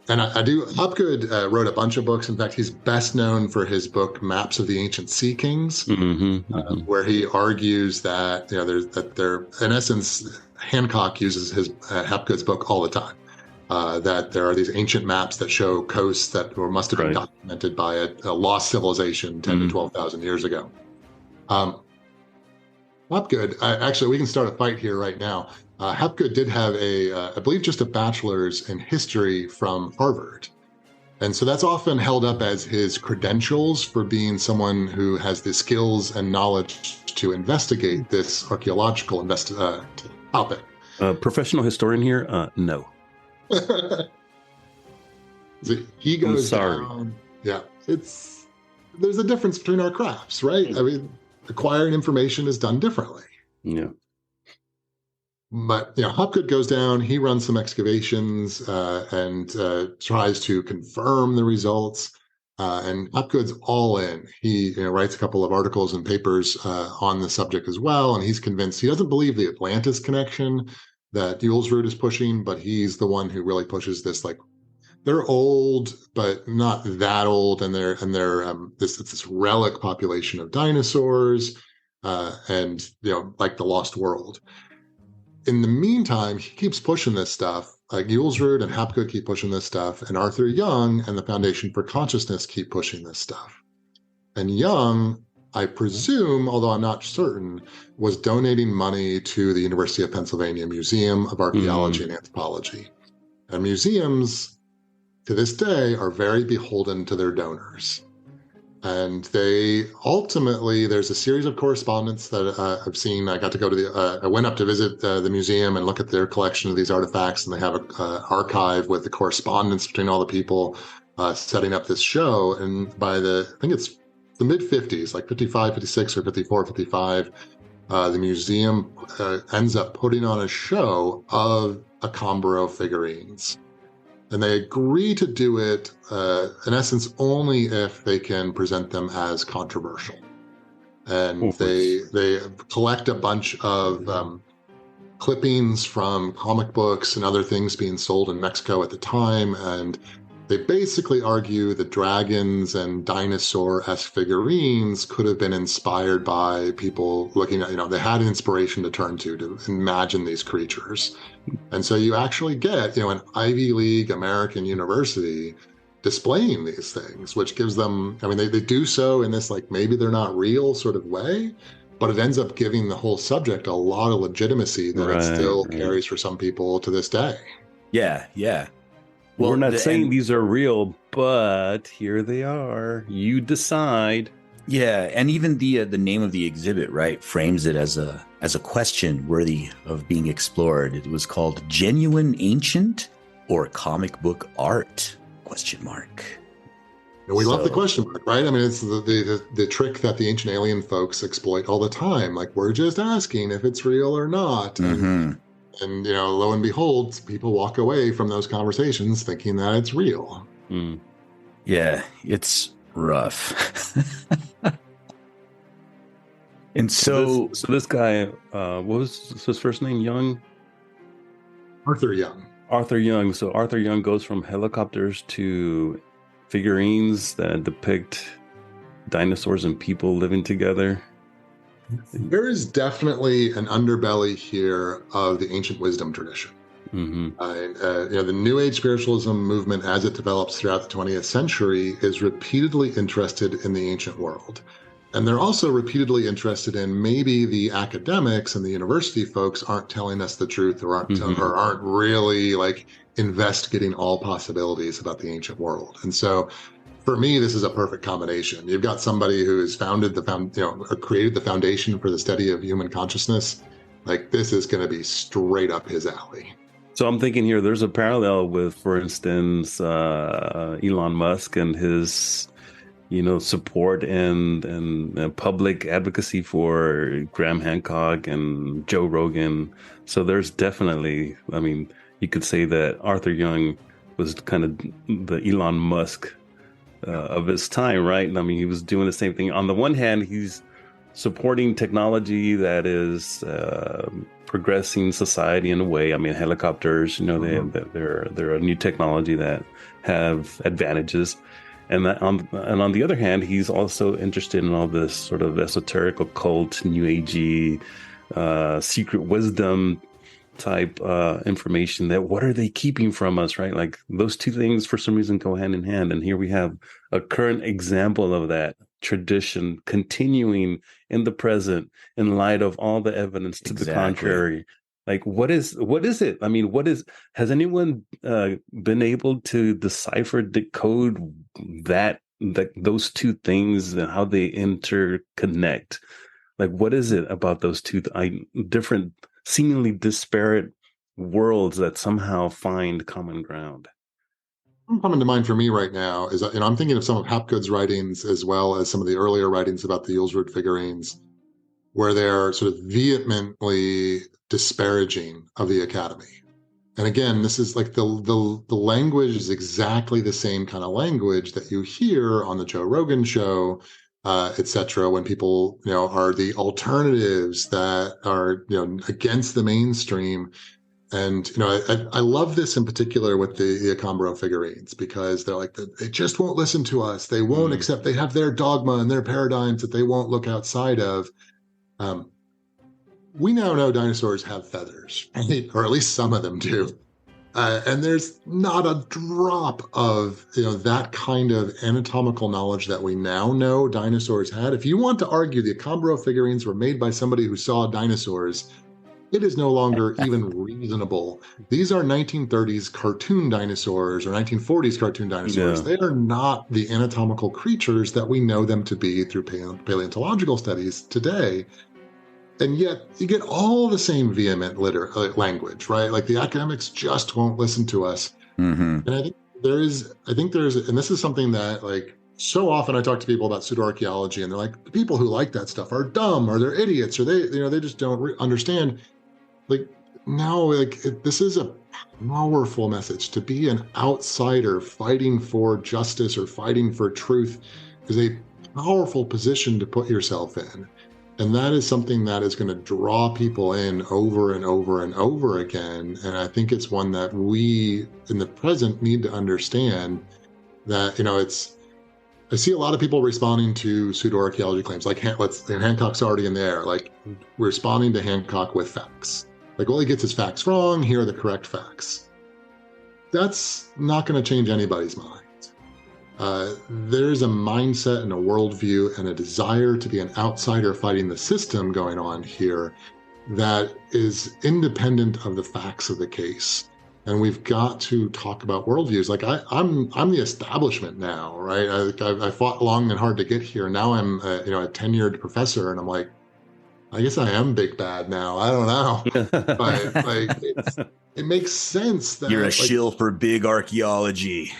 Hapgood wrote a bunch of books. In fact, he's best known for his book Maps of the Ancient Sea Kings, where he argues that in essence, Hancock uses Hapgood's book all the time. That there are these ancient maps that show coasts that must have been documented by a lost civilization 10 to 12,000 years ago. Hapgood, actually, we can start a fight here right now. Hapgood did have I believe just a bachelor's in history from Harvard. And so that's often held up as his credentials for being someone who has the skills and knowledge to investigate this archaeological topic. Professional historian here? No. So he goes down. Yeah, there's a difference between our crafts, right? I mean, acquiring information is done differently. Yeah. But Hopgood goes down. He runs some excavations and tries to confirm the results. And Hopgood's all in. He writes a couple of articles and papers on the subject as well. And he's convinced he doesn't believe the Atlantis connection that Julsrud is pushing, but he's the one who really pushes this. Like, they're old, but not that old, and they're this relic population of dinosaurs, and like the Lost World. In the meantime, he keeps pushing this stuff. Like Julsrud and Hopgood keep pushing this stuff, and Arthur Young and the Foundation for Consciousness keep pushing this stuff. And Young, I presume, although I'm not certain, was donating money to the University of Pennsylvania Museum of Archaeology and Anthropology. And museums, to this day, are very beholden to their donors. And they ultimately, there's a series of correspondence that I've seen. I got to go to I went up to visit the museum and look at their collection of these artifacts, and they have an archive with the correspondence between all the people setting up this show. And by I think it's the mid 50s, like 55, 56, or 54, 55, the museum ends up putting on a show of Acambaro figurines. And they agree to do it, in essence, only if they can present them as controversial. And they collect a bunch of clippings from comic books and other things being sold in Mexico at the time. And they basically argue that dragons and dinosaur-esque figurines could have been inspired by people looking at, they had an inspiration to turn to imagine these creatures. And so you actually get, an Ivy League American university displaying these things, which gives them, they do so in this, like, maybe they're not real sort of way, but it ends up giving the whole subject a lot of legitimacy that it still carries for some people to this day. Yeah, yeah. Well, we're not saying these are real, but here they are. You decide. Yeah, and even the name of the exhibit, right, frames it as a question worthy of being explored. It was called Genuine Ancient or Comic Book Art? ? And we love the question mark, right? It's the trick that the ancient alien folks exploit all the time. Like, we're just asking if it's real or not. And lo and behold, people walk away from those conversations thinking that it's real. Yeah, it's rough. And so this guy, what was his first name? Young? Arthur Young. Arthur Young. So Arthur Young goes from helicopters to figurines that depict dinosaurs and people living together. There is definitely an underbelly here of the ancient wisdom tradition. The New Age spiritualism movement, as it develops throughout the 20th century, is repeatedly interested in the ancient world. And they're also repeatedly interested in maybe the academics and the university folks aren't telling us the truth or aren't really like investigating all possibilities about the ancient world. And so for me, this is a perfect combination. You've got somebody who has created the foundation for the study of human consciousness. Like, this is going to be straight up his alley. So I'm thinking here, there's a parallel with, for instance, Elon Musk and his, support and public advocacy for Graham Hancock and Joe Rogan. So there's definitely, you could say that Arthur Young was kind of the Elon Musk of his time, right? He was doing the same thing. On the one hand, he's supporting technology that is progressing society in a way. Helicopters, they're a new technology that have advantages. And on the other hand, he's also interested in all this sort of esoteric, occult, new agey, secret wisdom type information that what are they keeping from us, right? Like, those two things for some reason go hand in hand. And here we have a current example of that tradition continuing in the present in light of all the evidence to the contrary. Like, what is it? Has anyone been able to decode those two things and how they interconnect? Like, what is it about those two different, seemingly disparate worlds that somehow find common ground? Coming to mind for me right now is, I'm thinking of some of Hopgood's writings as well as some of the earlier writings about the Julsrud figurines. where they're sort of vehemently disparaging of the academy. And again, this is like the language is exactly the same kind of language that you hear on the Joe Rogan show, etc. When people, are the alternatives that are, against the mainstream. And, I love this in particular with the Acambaro figurines, because they're like, they just won't listen to us. They won't accept, they have their dogma and their paradigms that they won't look outside of. We now know dinosaurs have feathers, right? Or at least some of them do. And there's not a drop of, that kind of anatomical knowledge that we now know dinosaurs had. If you want to argue the Acambaro figurines were made by somebody who saw dinosaurs, it is no longer even reasonable. These are 1930s cartoon dinosaurs or 1940s cartoon dinosaurs. Yeah. They are not the anatomical creatures that we know them to be through paleontological studies today. And yet you get all the same vehement language, right? Like the academics just won't listen to us. Mm-hmm. And I think there's, and this is something that, like, so often I talk to people about pseudoarchaeology, and they're like, the people who like that stuff are dumb, or they're idiots, or they just don't understand. Like, now, this is a powerful message. To be an outsider fighting for justice or fighting for truth is a powerful position to put yourself in. And that is something that is going to draw people in over and over and over again. And I think it's one that we in the present need to understand that, I see a lot of people responding to pseudoarchaeology claims, like Hancock's already in there, like responding to Hancock with facts. Like, well, he gets his facts wrong. Here are the correct facts. That's not going to change anybody's mind. There's a mindset and a worldview and a desire to be an outsider fighting the system going on here that is independent of the facts of the case. And we've got to talk about worldviews. Like, I'm the establishment now, right? I fought long and hard to get here. Now I'm a tenured professor, and I'm like, I guess I am big bad now. I don't know. But it makes sense that you're a shill for big archaeology.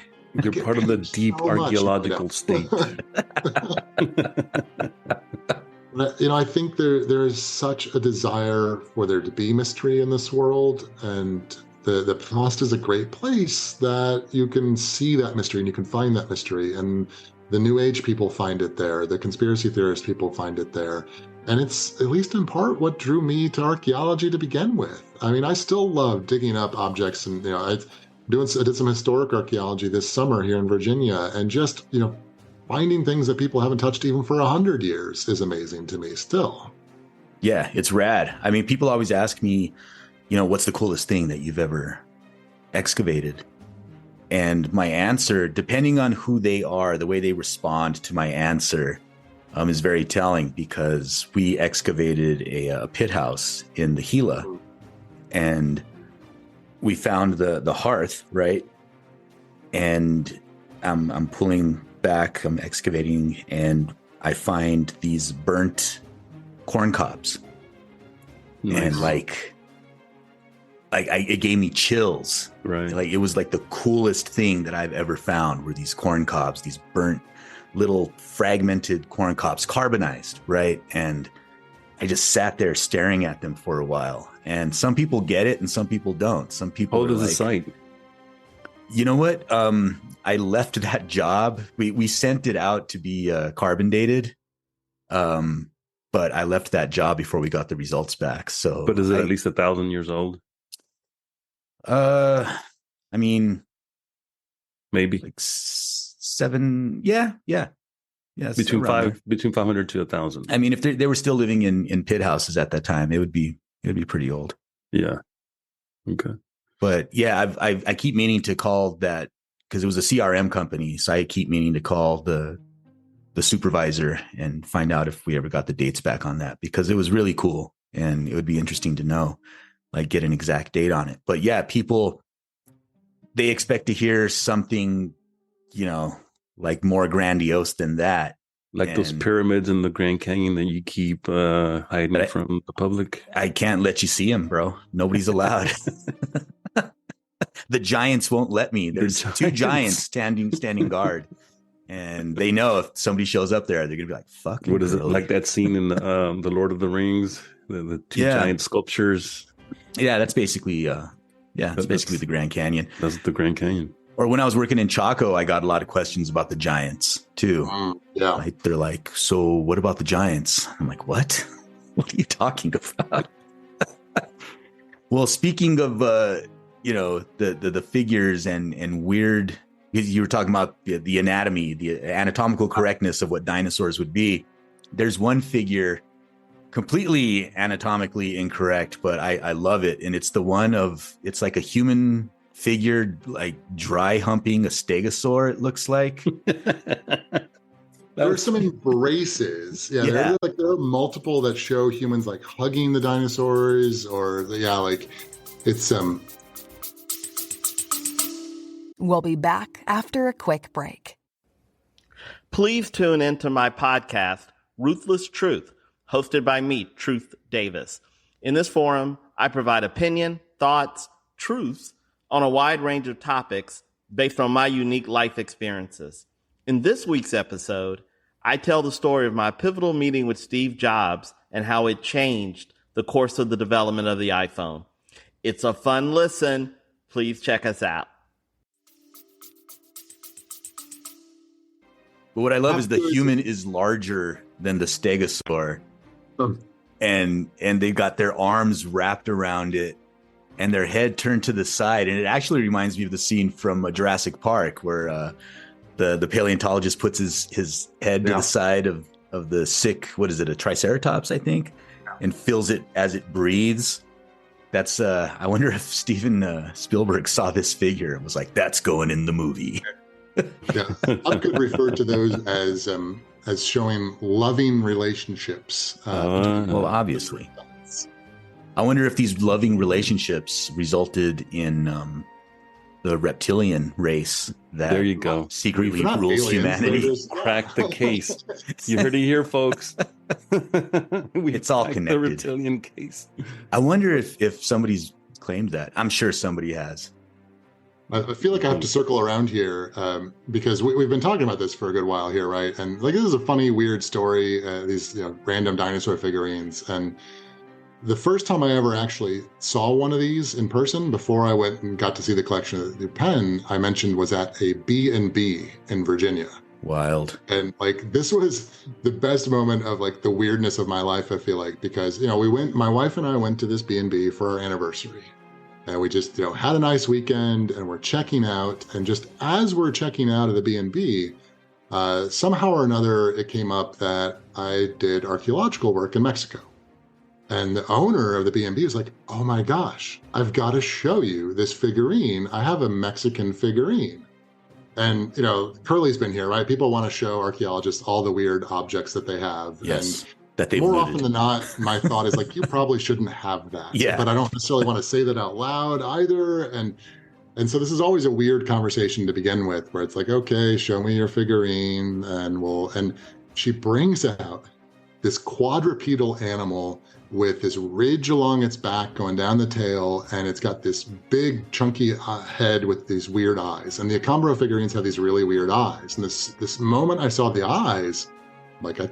You're part of the deep archaeological state. I think there is such a desire for there to be mystery in this world, and the past is a great place that you can see that mystery and you can find that mystery. And the New Age people find it there. The conspiracy theorist people find it there. And it's, at least in part, what drew me to archaeology to begin with. I mean, I still love digging up objects, and I did some historic archaeology this summer here in Virginia, and just finding things that people haven't touched even for 100 years is amazing to me still. Yeah, it's rad. I mean, people always ask me, what's the coolest thing that you've ever excavated? And my answer, depending on who they are, the way they respond to my answer is very telling, because we excavated a pit house in the Gila, and we found the hearth, right? And I'm pulling back, I'm excavating, and I find these burnt corn cobs. Nice. And it gave me chills. Right. Like, it was like the coolest thing that I've ever found were these corn cobs, these burnt little fragmented corn cobs, carbonized, right? And I just sat there staring at them for a while. And some people get it and some people don't. Some people hold as a sight. You know what? I left that job. We sent it out to be carbon dated. But I left that job before we got the results back. So, but is it at least 1,000 years old? I mean, maybe like 7. Yeah. Between 500 to 1,000. I mean, if they were still living in pit houses at that time, it would be pretty old. Yeah. Okay. But yeah, I keep meaning to call that, because it was a CRM company. So I keep meaning to call the supervisor and find out if we ever got the dates back on that, because it was really cool. And it would be interesting to know, like, get an exact date on it. But yeah, people, they expect to hear something, like more grandiose than that. Like those pyramids in the Grand Canyon that you keep hiding from the public. I can't let you see them, bro. Nobody's allowed. The giants won't let me. There's 2 giants standing guard. And they know if somebody shows up there, they're gonna be like, "Fucking." What is it like that scene in the Lord of the Rings, the two giant sculptures? Yeah, that's basically that's basically the Grand Canyon. That's the Grand Canyon. Or when I was working in Chaco, I got a lot of questions about the giants too. Yeah, they're like, "So what about the giants?" I'm like, "What? What are you talking about?" Well, speaking of the figures and weird, you were talking about the anatomy, the anatomical correctness of what dinosaurs would be. There's one figure completely anatomically incorrect, but I love it. And it's the one it's like a human figure, like dry humping a stegosaur, it looks like. There are some embraces. There are multiple that show humans like hugging the dinosaurs, or it's We'll be back after a quick break. Please tune into my podcast, Ruthless Truth, hosted by me, Truth Davis. In this forum, I provide opinion, thoughts, truths on a wide range of topics based on my unique life experiences. In this week's episode, I tell the story of my pivotal meeting with Steve Jobs and how it changed the course of the development of the iPhone. It's a fun listen. Please check us out. But what I love is the human is larger than the stegosaur. And they got their arms wrapped around it and their head turned to the side. And it actually reminds me of the scene from Jurassic Park where the paleontologist puts his head to the side of the sick, what is it, a triceratops, I think, and feels it as it breathes. That's I wonder if Steven Spielberg saw this figure and was like, "That's going in the movie." Yeah, I could refer to those as showing loving relationships. Well, obviously. I wonder if these loving relationships resulted in the reptilian race that there you go secretly rules humanity. Crack the case. You heard it here, folks. It's all connected. The reptilian case. I wonder if somebody's claimed that. I'm sure somebody has. I feel like I have to circle around here because we've been talking about this for a good while here, right? And this is a funny, weird story. These random dinosaur figurines, and the first time I ever actually saw one of these in person, before I went and got to see the collection at the Penn, I mentioned was at a B&B in Virginia. Wild. And this was the best moment of the weirdness of my life, I feel like, because my wife and I went to this B&B for our anniversary. And we just, had a nice weekend, and we're checking out. And just as we're checking out of the B&B, somehow or another, it came up that I did archaeological work in Mexico. And the owner of the B&B was like, "Oh my gosh, I've got to show you this figurine. I have a Mexican figurine." And, Curly's been here, right? People want to show archaeologists all the weird objects that they have. Yes. And that they've more looted. Often than not, my thought is you probably shouldn't have that. Yeah. But I don't necessarily want to say that out loud either. And so this is always a weird conversation to begin with, where it's okay, show me your figurine, and she brings out this quadrupedal animal with this ridge along its back going down the tail, and it's got this big chunky head with these weird eyes. And the Acambaro figurines have these really weird eyes. And this moment I saw the eyes, I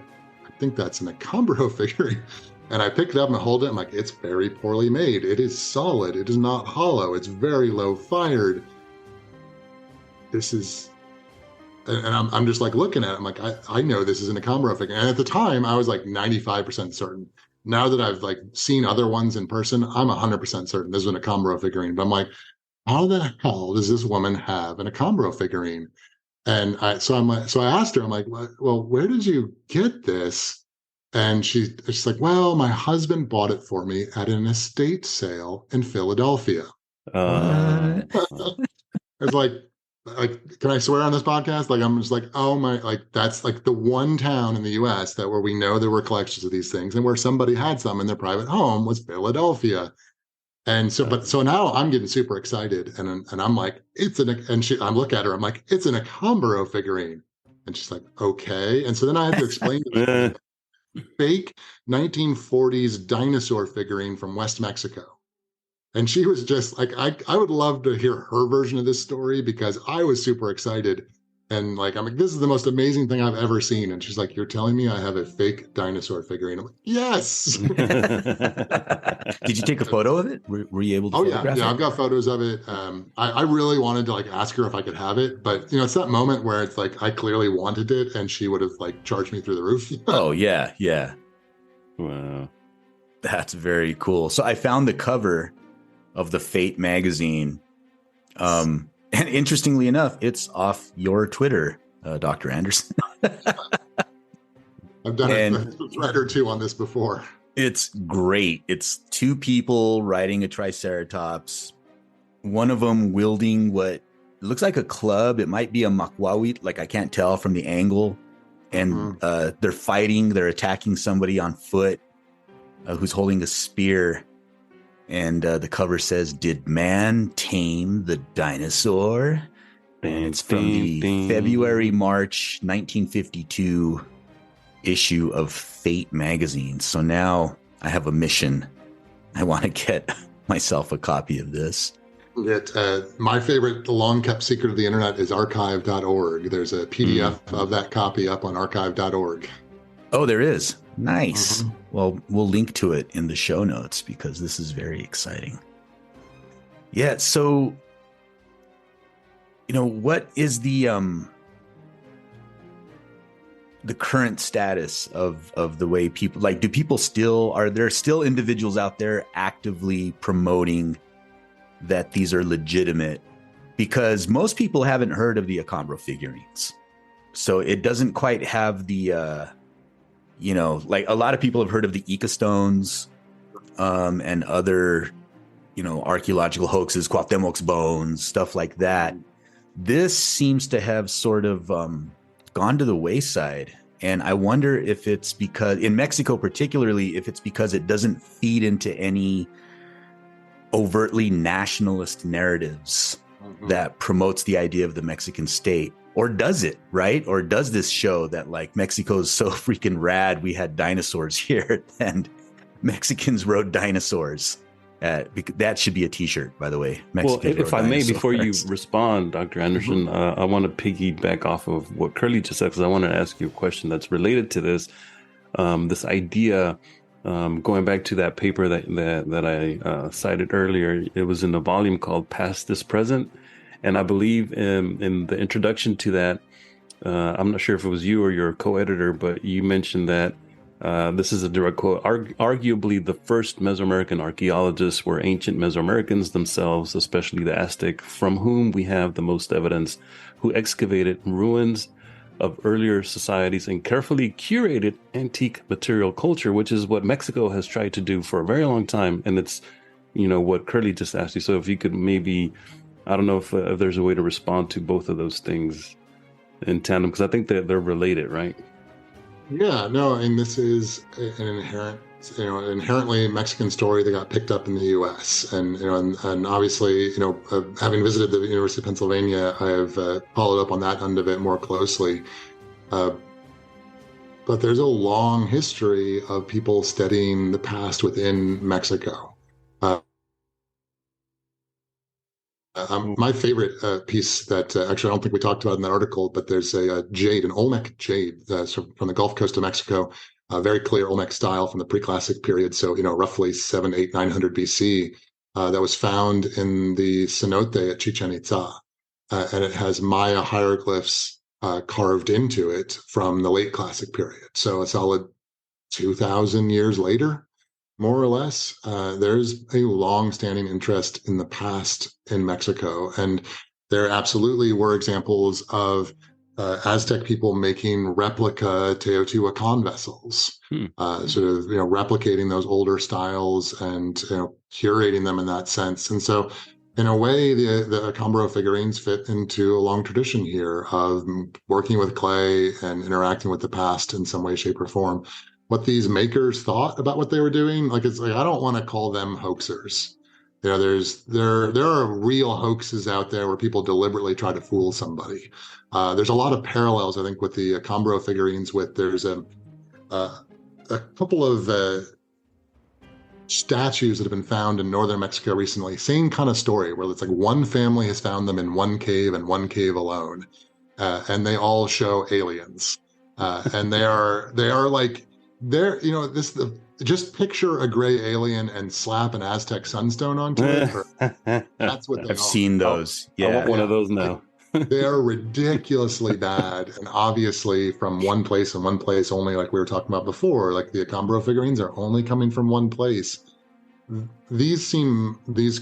think that's an Acambaro figurine. And I picked it up and hold it. I'm like, it's very poorly made. It is solid. It is not hollow. It's very low fired. This is, and I'm just looking at it. I'm like, I know this is an Acambaro figure. And at the time I was 95% certain. Now that I've seen other ones in person, I'm 100% certain this is an Acambaro figurine. But I'm like, how the hell does this woman have an Acambaro figurine? And so I asked her, I'm like, "Well, where did you get this?" And she's like, "Well, my husband bought it for me at an estate sale in Philadelphia." It's can I swear on this podcast? I'm just oh my, that's the one town in the U.S. where we know there were collections of these things, and where somebody had some in their private home was Philadelphia. And so now I'm getting super excited, and I'm like, I look at her, I'm like, "It's an Acambaro figurine," and she's like, "Okay." And so then I had to explain to her, fake 1940s dinosaur figurine from West Mexico. And she was just I would love to hear her version of this story, because I was super excited. And like, I'm like, this is the most amazing thing I've ever seen. And she's like, you're telling me I have a fake dinosaur figurine? I'm like, yes. Did you take a photo of it? Were you able to photograph it? I've got photos of it. I really wanted to like ask her if I could have it, but it's that moment where it's like, I clearly wanted it and she would have like charged me through the roof. Oh yeah. Yeah. Wow. That's very cool. So I found the cover of the Fate magazine. And interestingly enough, it's off your Twitter, Dr. Anderson. I've done a thread or two on this before. It's great. It's two people riding a triceratops. One of them wielding what looks like a club. It might be a makwawit, like I can't tell from the angle. And they're fighting. They're attacking somebody on foot who's holding a spear. And the cover says, "Did man tame the dinosaur?" And it's from the February-March 1952 issue of Fate magazine. So now I have a mission. I want to get myself a copy of this. My favorite long-kept secret of the internet is archive.org. There's a PDF of that copy up on archive.org. Oh, there is. Nice. Well, we'll link to it in the show notes because this is very exciting. Yeah. So, what is the current status of the way people like, are there still individuals out there actively promoting that these are legitimate? Because most people haven't heard of the Acambaro figurines. So it doesn't quite have the, like a lot of people have heard of the Ica stones and other, archaeological hoaxes, Cuauhtémoc's bones, stuff like that. This seems to have sort of gone to the wayside. And I wonder if it's because, in Mexico particularly, if it's because it doesn't feed into any overtly nationalist narratives that promotes the idea of the Mexican state. Or does it, right? Or does this show that like Mexico's so freaking rad, we had dinosaurs here, and Mexicans rode dinosaurs? That should be a T-shirt, by the way. Mexicans if I may, before you dinosaurs. respond, Dr. Anderson, I want to piggyback off of what Curly just said, because I want to ask you a question that's related to this. This idea, going back to that paper that I cited earlier, it was in a volume called Past This Present. And I believe in the introduction to that, I'm not sure if it was you or your co-editor, but you mentioned that this is a direct quote. Arguably, the first Mesoamerican archaeologists were ancient Mesoamericans themselves, especially the Aztec, from whom we have the most evidence, who excavated ruins of earlier societies and carefully curated antique material culture, which is what Mexico has tried to do for a very long time. And it's, what Curly just asked you. So if you could maybe, I don't know if there's a way to respond to both of those things in tandem, because I think that they're related, right? Yeah, no, and this is an inherently Mexican story that got picked up in the U.S. And obviously, having visited the University of Pennsylvania, I have followed up on that end of it more closely. But there's a long history of people studying the past within Mexico. My favorite piece that actually I don't think we talked about in that article, but there's a jade, an Olmec jade from the Gulf Coast of Mexico, very clear Olmec style from the Preclassic period. So, roughly 700, 800, 900 BC, that was found in the cenote at Chichen Itza. And it has Maya hieroglyphs carved into it from the late Classic period. So a solid 2,000 years later, more or less, there's a long-standing interest in the past in Mexico. And there absolutely were examples of Aztec people making replica Teotihuacan vessels, sort of, replicating those older styles and, curating them in that sense. And so in a way, the Acambaro figurines fit into a long tradition here of working with clay and interacting with the past in some way, shape, or form. What these makers thought about what they were doing, I don't want to call them hoaxers. There are real hoaxes out there where people deliberately try to fool somebody. There's a lot of parallels, I think, with the Acambaro figurines. There's a couple of statues that have been found in northern Mexico recently. Same kind of story, where it's like one family has found them in one cave and one cave alone. and they all show aliens, and just picture a gray alien and slap an Aztec sunstone onto it. That's what they are. I've seen those. I want one of those now. They are ridiculously bad, and obviously from one place and one place only, like we were talking about before. Like the Acambaro figurines are only coming from one place. These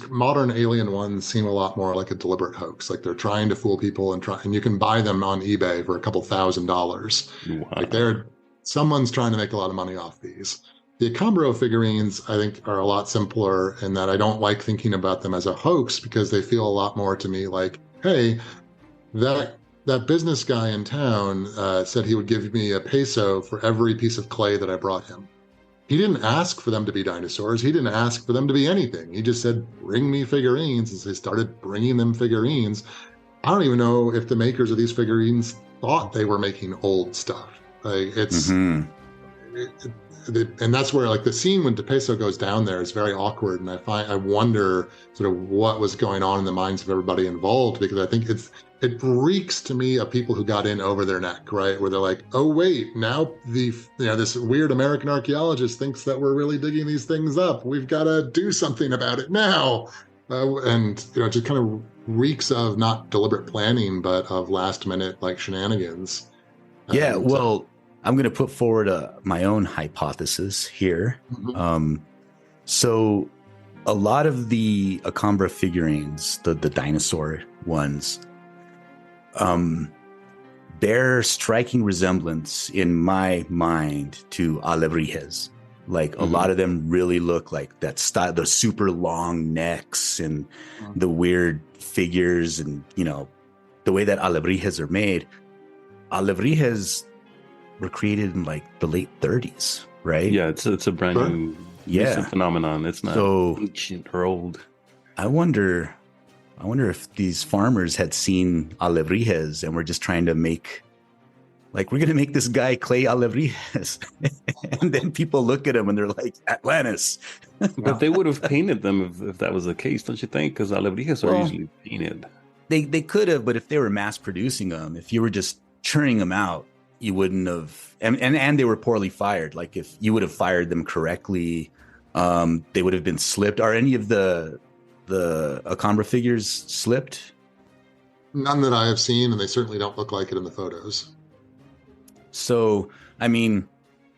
modern alien ones seem a lot more like a deliberate hoax. Like they're trying to fool people and you can buy them on eBay for a couple $1,000s. Wow. Like someone's trying to make a lot of money off these. The Acambaro figurines, I think, are a lot simpler in that I don't like thinking about them as a hoax because they feel a lot more to me like, hey, that business guy in town said he would give me a peso for every piece of clay that I brought him. He didn't ask for them to be dinosaurs. He didn't ask for them to be anything. He just said, bring me figurines. And so he started bringing them figurines. I don't even know if the makers of these figurines thought they were making old stuff. Like and that's where like the scene when DePeso goes down there is very awkward. And I wonder sort of what was going on in the minds of everybody involved, because I think it reeks to me of people who got in over their neck, right? Where they're like, oh wait, now this weird American archaeologist thinks that we're really digging these things up. We've got to do something about it now. And it just kind of reeks of not deliberate planning, but of last minute like shenanigans. Yeah, well, I'm going to put forward my own hypothesis here. So a lot of the Acambaro figurines, the dinosaur ones, bear striking resemblance in my mind to alebrijes. Like a lot of them really look like that style, the super long necks and the weird figures, and the way that alebrijes are made. Alebrijes were created in like the late 30s, right? Yeah, it's a brand new recent phenomenon. It's not ancient or old. I wonder if these farmers had seen alebrijes and were just trying to make, like, we're going to make this guy clay alebrijes. And then people look at him and they're like, Atlantis. But they would have painted them if that was the case, don't you think? Because alebrijes are usually painted. They could have, but if they were mass producing them, if you were just churning them out, you wouldn't have, and they were poorly fired. Like if you would have fired them correctly, they would have been slipped. Are any of the Acambaro figures slipped? None that I have seen, and they certainly don't look like it in the photos. So, I mean,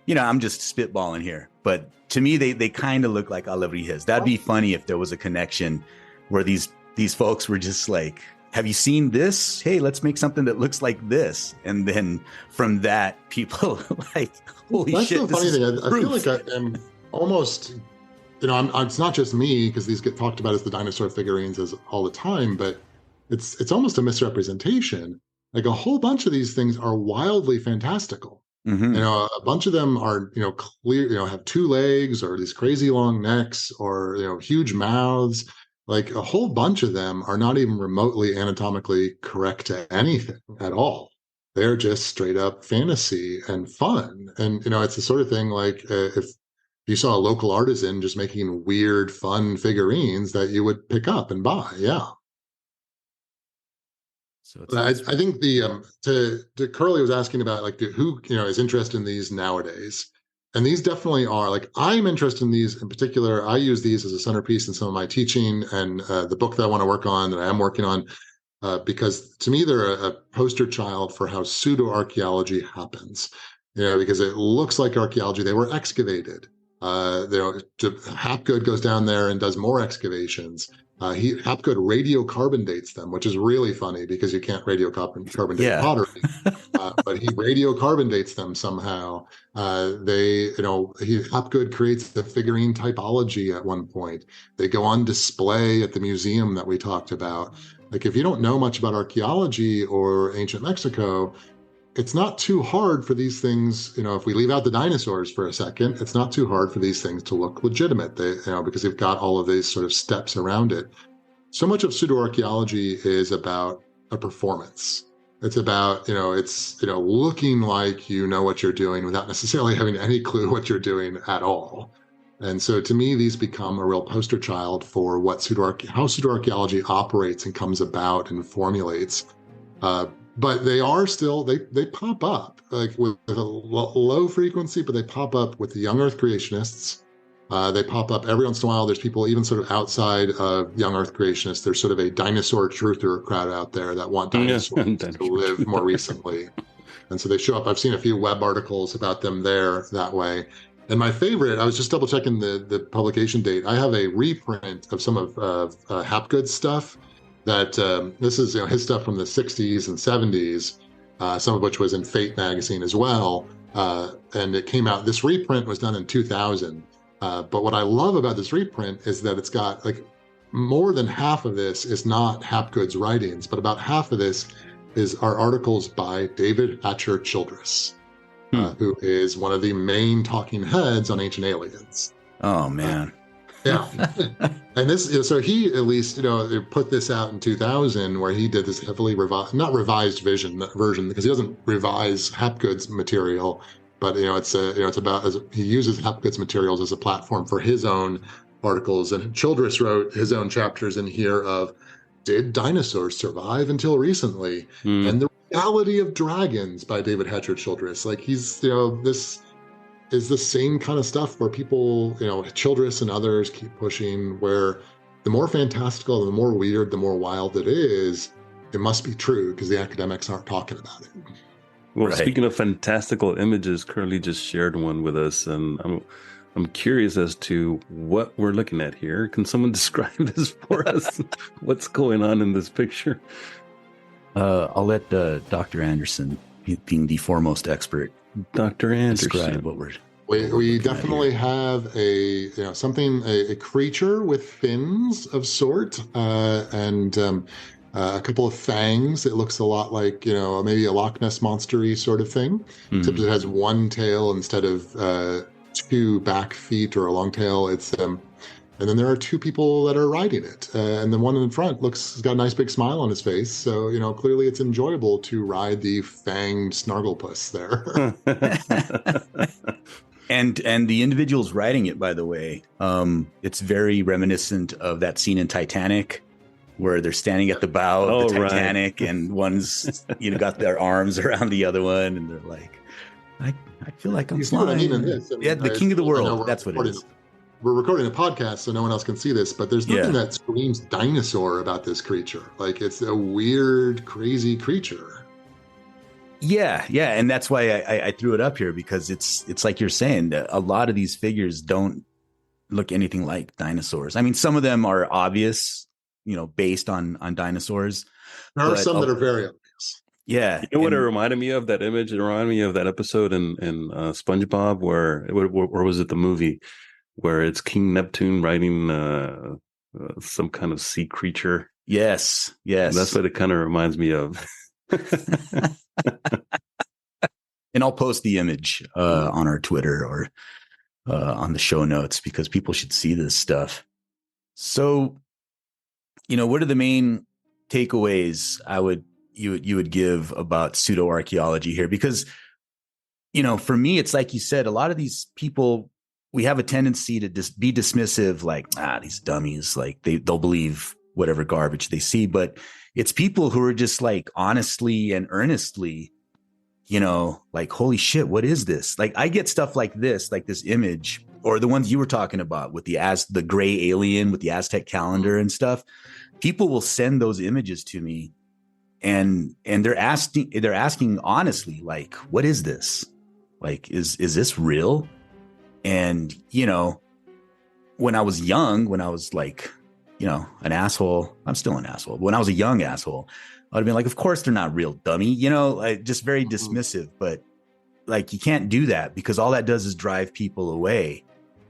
I'm just spitballing here, but to me, they kind of look like alebrijes. That'd be funny if there was a connection where these folks were just like, have you seen this? Hey, let's make something that looks like this. And then from that, people like, holy That's shit. That's the funny thing. I feel like I am almost, it's not just me, because these get talked about as the dinosaur figurines as all the time, but it's almost a misrepresentation. Like a whole bunch of these things are wildly fantastical. A bunch of them are, clear, have two legs or these crazy long necks or, huge mouths. Like a whole bunch of them are not even remotely anatomically correct to anything at all. They're just straight up fantasy and fun. And, it's the sort of thing like if you saw a local artisan just making weird, fun figurines that you would pick up and buy. Yeah. So I think to Curly was asking about like who, is interested in these nowadays. And these definitely are, like, I'm interested in these in particular. I use these as a centerpiece in some of my teaching and the book that I want to work on, that I am working on, because to me, they're a poster child for how pseudoarchaeology happens. Because it looks like archaeology. They were excavated. Hapgood goes down there and does more excavations. Hapgood radiocarbon dates them, which is really funny because you can't radiocarbon date pottery. But he radiocarbon dates them somehow. Hapgood creates the figurine typology at one point. They go on display at the museum that we talked about. Like if you don't know much about archaeology or ancient Mexico, it's not too hard for these things, if we leave out the dinosaurs for a second, it's not too hard for these things to look legitimate, because they've got all of these sort of steps around it. So much of pseudoarchaeology is about a performance. It's about, looking like you know what you're doing without necessarily having any clue what you're doing at all. And so to me, these become a real poster child for how pseudoarchaeology operates and comes about and formulates. But they are still, they pop up like with a low frequency, but they pop up with the young Earth creationists. They pop up every once in a while. There's people even sort of outside of young Earth creationists. There's sort of a dinosaur truther crowd out there that want dinosaurs to live more recently. And so they show up. I've seen a few web articles about them there that way. And my favorite, I was just double checking the publication date. I have a reprint of some of Hapgood's stuff. That this is his stuff from the 60s and 70s, some of which was in Fate magazine as well. And it came out, this reprint was done in 2000. But what I love about this reprint is that it's got like more than half of this is not Hapgood's writings, but about half of this are articles by David Hatcher Childress, who is one of the main talking heads on Ancient Aliens. Oh, man. Yeah. And this, so he at least, put this out in 2000 where he did this heavily not revised version, because he doesn't revise Hapgood's material, but, it's about, he uses Hapgood's materials as a platform for his own articles. And Childress wrote his own chapters in here of, did dinosaurs survive until recently? And the reality of dragons by David Hatcher Childress. Like he's, this is the same kind of stuff where people, Childress and others keep pushing, where the more fantastical, the more weird, the more wild it is, it must be true because the academics aren't talking about it. Well, Right. Speaking of fantastical images, Curly just shared one with us, and I'm curious as to what we're looking at here. Can someone describe this for us? What's going on in this picture? I'll let Dr. Anderson, being the foremost expert, Dr. Anderson. describe what we're. We definitely have a creature with fins of sort and a couple of fangs. It looks a lot like maybe a Loch Ness monster-y sort of thing, except it has one tail instead of two back feet or a long tail. It's and then there are two people that are riding it, and the one in front has got a nice big smile on his face. So clearly it's enjoyable to ride the fanged snarglepuss there. And the individuals writing it, by the way, it's very reminiscent of that scene in Titanic where they're standing at the bow of the Titanic, right. And one's got their arms around the other one, and they're like, I feel like I'm flying. What I mean in this? The king of the world. That's what it is. We're recording a podcast, so no one else can see this, but there's nothing that screams dinosaur about this creature. Like, it's a weird, crazy creature. Yeah, and that's why I threw it up here, because it's like you're saying, a lot of these figures don't look anything like dinosaurs. I mean, some of them are obvious, based on dinosaurs. There are some that are very obvious. Yeah. You know what it reminded me of, that image? It reminded me of that episode in SpongeBob where was it the movie where it's King Neptune riding some kind of sea creature? Yes. That's what it kind of reminds me of. And I'll post the image on our Twitter or on the show notes, because people should see this stuff. So, what are the main takeaways you would give about pseudoarchaeology here? Because, for me, it's like you said, a lot of these people, we have a tendency to just be dismissive, like, these dummies, like they'll believe whatever garbage they see. But it's people who are just like honestly and earnestly, like, holy shit, what is this? Like, I get stuff like this image, or the ones you were talking about with the gray alien with the Aztec calendar and stuff. People will send those images to me, and they're asking honestly, like, what is this? Like, is this real? And, when I was young, when I was like, an asshole, I'm still an asshole. But when I was a young asshole, I'd have been like, of course they're not real, dummy, just very dismissive. But like, you can't do that, because all that does is drive people away.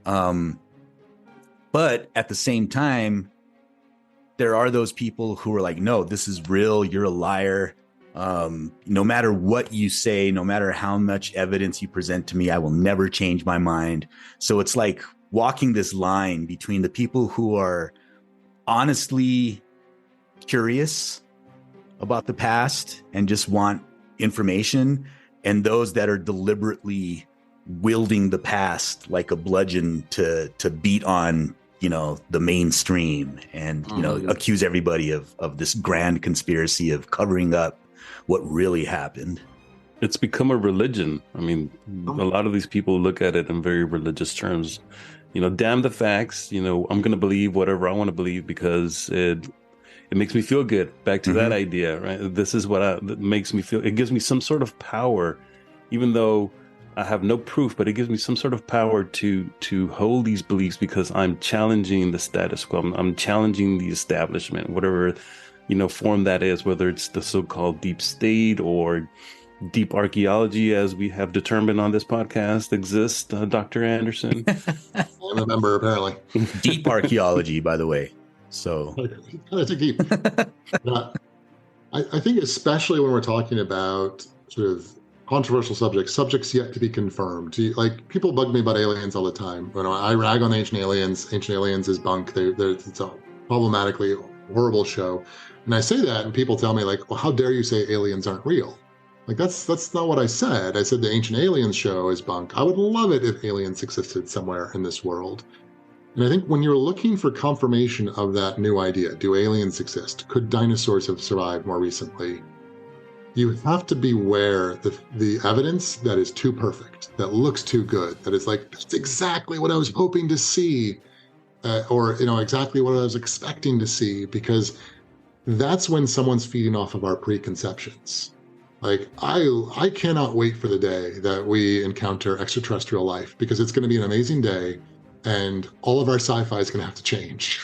But at the same time, there are those people who are like, no, this is real. You're a liar. No matter what you say, no matter how much evidence you present to me, I will never change my mind. So it's like walking this line between the people who are honestly curious about the past and just want information, and those that are deliberately wielding the past like a bludgeon to beat on, the mainstream and, accuse everybody of this grand conspiracy of covering up what really happened. It's become a religion. I mean, a lot of these people look at it in very religious terms. Damn the facts. I'm going to believe whatever I want to believe because it makes me feel good. Back to that idea, right? This is what that makes me feel. It gives me some sort of power, even though I have no proof, but it gives me some sort of power to hold these beliefs because I'm challenging the status quo. I'm challenging the establishment, whatever, form that is, whether it's the so-called deep state or deep archaeology, as we have determined on this podcast, exists, Dr. Anderson. I'm a member, apparently. Deep archaeology, by the way. So that's a deep. I think especially when we're talking about sort of controversial subjects yet to be confirmed. Like, people bug me about aliens all the time. I rag on Ancient Aliens. Ancient Aliens is bunk. It's a problematically horrible show. And I say that, and people tell me, like, well, how dare you say aliens aren't real? Like, that's not what I said. I said the Ancient Aliens show is bunk. I would love it if aliens existed somewhere in this world. And I think when you're looking for confirmation of that new idea, do aliens exist? Could dinosaurs have survived more recently? You have to beware the evidence that is too perfect, that looks too good, that is like, that's exactly what I was hoping to see, or exactly what I was expecting to see, because that's when someone's feeding off of our preconceptions. Like, I cannot wait for the day that we encounter extraterrestrial life, because it's going to be an amazing day, and all of our sci-fi is going to have to change.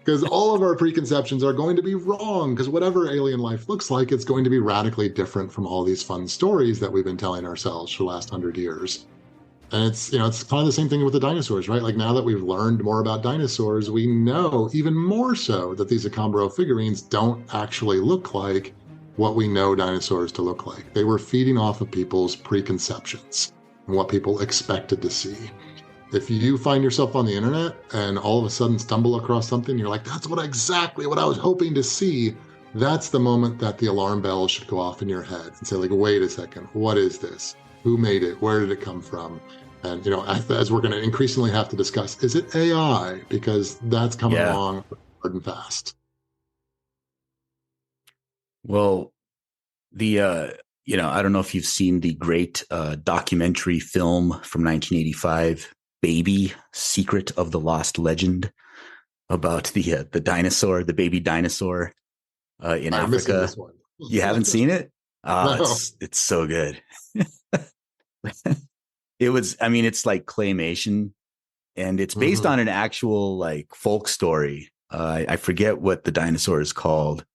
Because all of our preconceptions are going to be wrong, because whatever alien life looks like, it's going to be radically different from all these fun stories that we've been telling ourselves for the last 100 years. And it's kind of the same thing with the dinosaurs, right? Like, now that we've learned more about dinosaurs, we know even more so that these Acambaro figurines don't actually look like what we know dinosaurs to look like. They were feeding off of people's preconceptions and what people expected to see. If you find yourself on the internet and all of a sudden stumble across something, you're like, that's exactly what I was hoping to see. That's the moment that the alarm bells should go off in your head and say, like, wait a second, what is this? Who made it? Where did it come from? And, as we're going to increasingly have to discuss, is it AI? Because that's coming along hard and fast. Well, I don't know if you've seen the great documentary film from 1985, Baby: Secret of the Lost Legend, about the dinosaur, the baby dinosaur in Africa. You haven't seen it? Oh, no. It's so good. It's like claymation, and it's based on an actual like folk story. I forget what the dinosaur is called,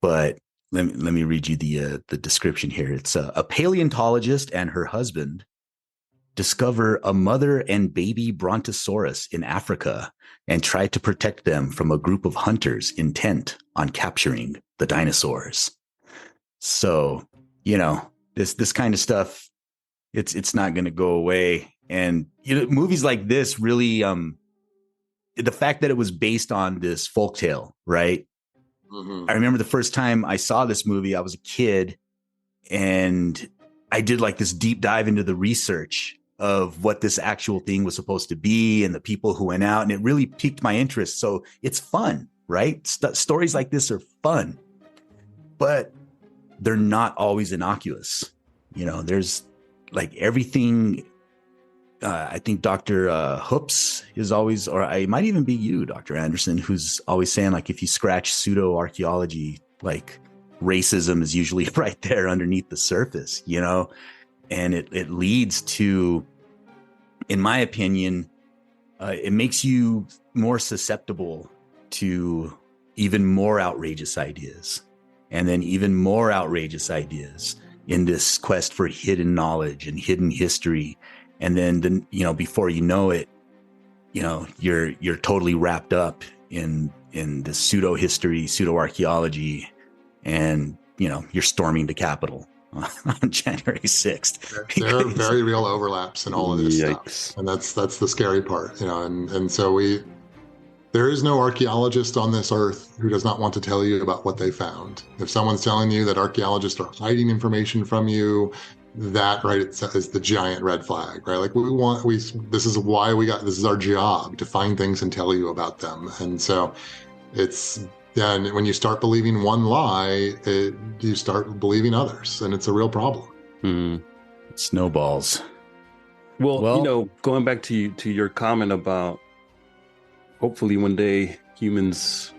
but let me read you the description here. It's a paleontologist and her husband discover a mother and baby brontosaurus in Africa and try to protect them from a group of hunters intent on capturing the dinosaurs. So, this kind of stuff, it's not going to go away. And movies like this really, the fact that it was based on this folktale, right? I remember the first time I saw this movie, I was a kid, and I did like this deep dive into the research of what this actual thing was supposed to be and the people who went out, and it really piqued my interest. So it's fun, right? Stories like this are fun, but they're not always innocuous. There's like everything. I think Dr. Hoops is always, or it might even be you, Dr. Anderson, who's always saying, like, if you scratch pseudoarchaeology, like, racism is usually right there underneath the surface, and it leads to, in my opinion, it makes you more susceptible to even more outrageous ideas, and then even more outrageous ideas in this quest for hidden knowledge and hidden history. And then, before you know it, you're totally wrapped up in the pseudo history, pseudoarchaeology, and you're storming the Capitol on January 6th. There are very real overlaps in all of this stuff, and that's the scary part, And so there is no archaeologist on this earth who does not want to tell you about what they found. If someone's telling you that archaeologists are hiding information from you, that right is the giant red flag, right? Like, this is our job, to find things and tell you about them. And so it's Yeah, and when you start believing one lie, you start believing others, and it's a real problem. It snowballs. Well, going back to your comment about hopefully one day humans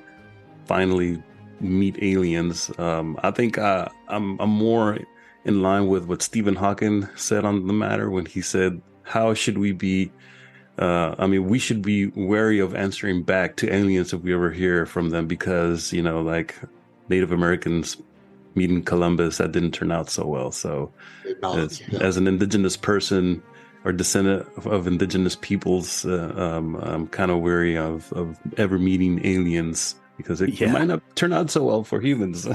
finally meet aliens, I think I'm more in line with what Stephen Hawking said on the matter when he said, how should we be we should be wary of answering back to aliens if we ever hear from them, because, like Native Americans meeting Columbus, that didn't turn out so well. So as an indigenous person or descendant of indigenous peoples, I'm kind of wary of ever meeting aliens, because it might not turn out so well for humans.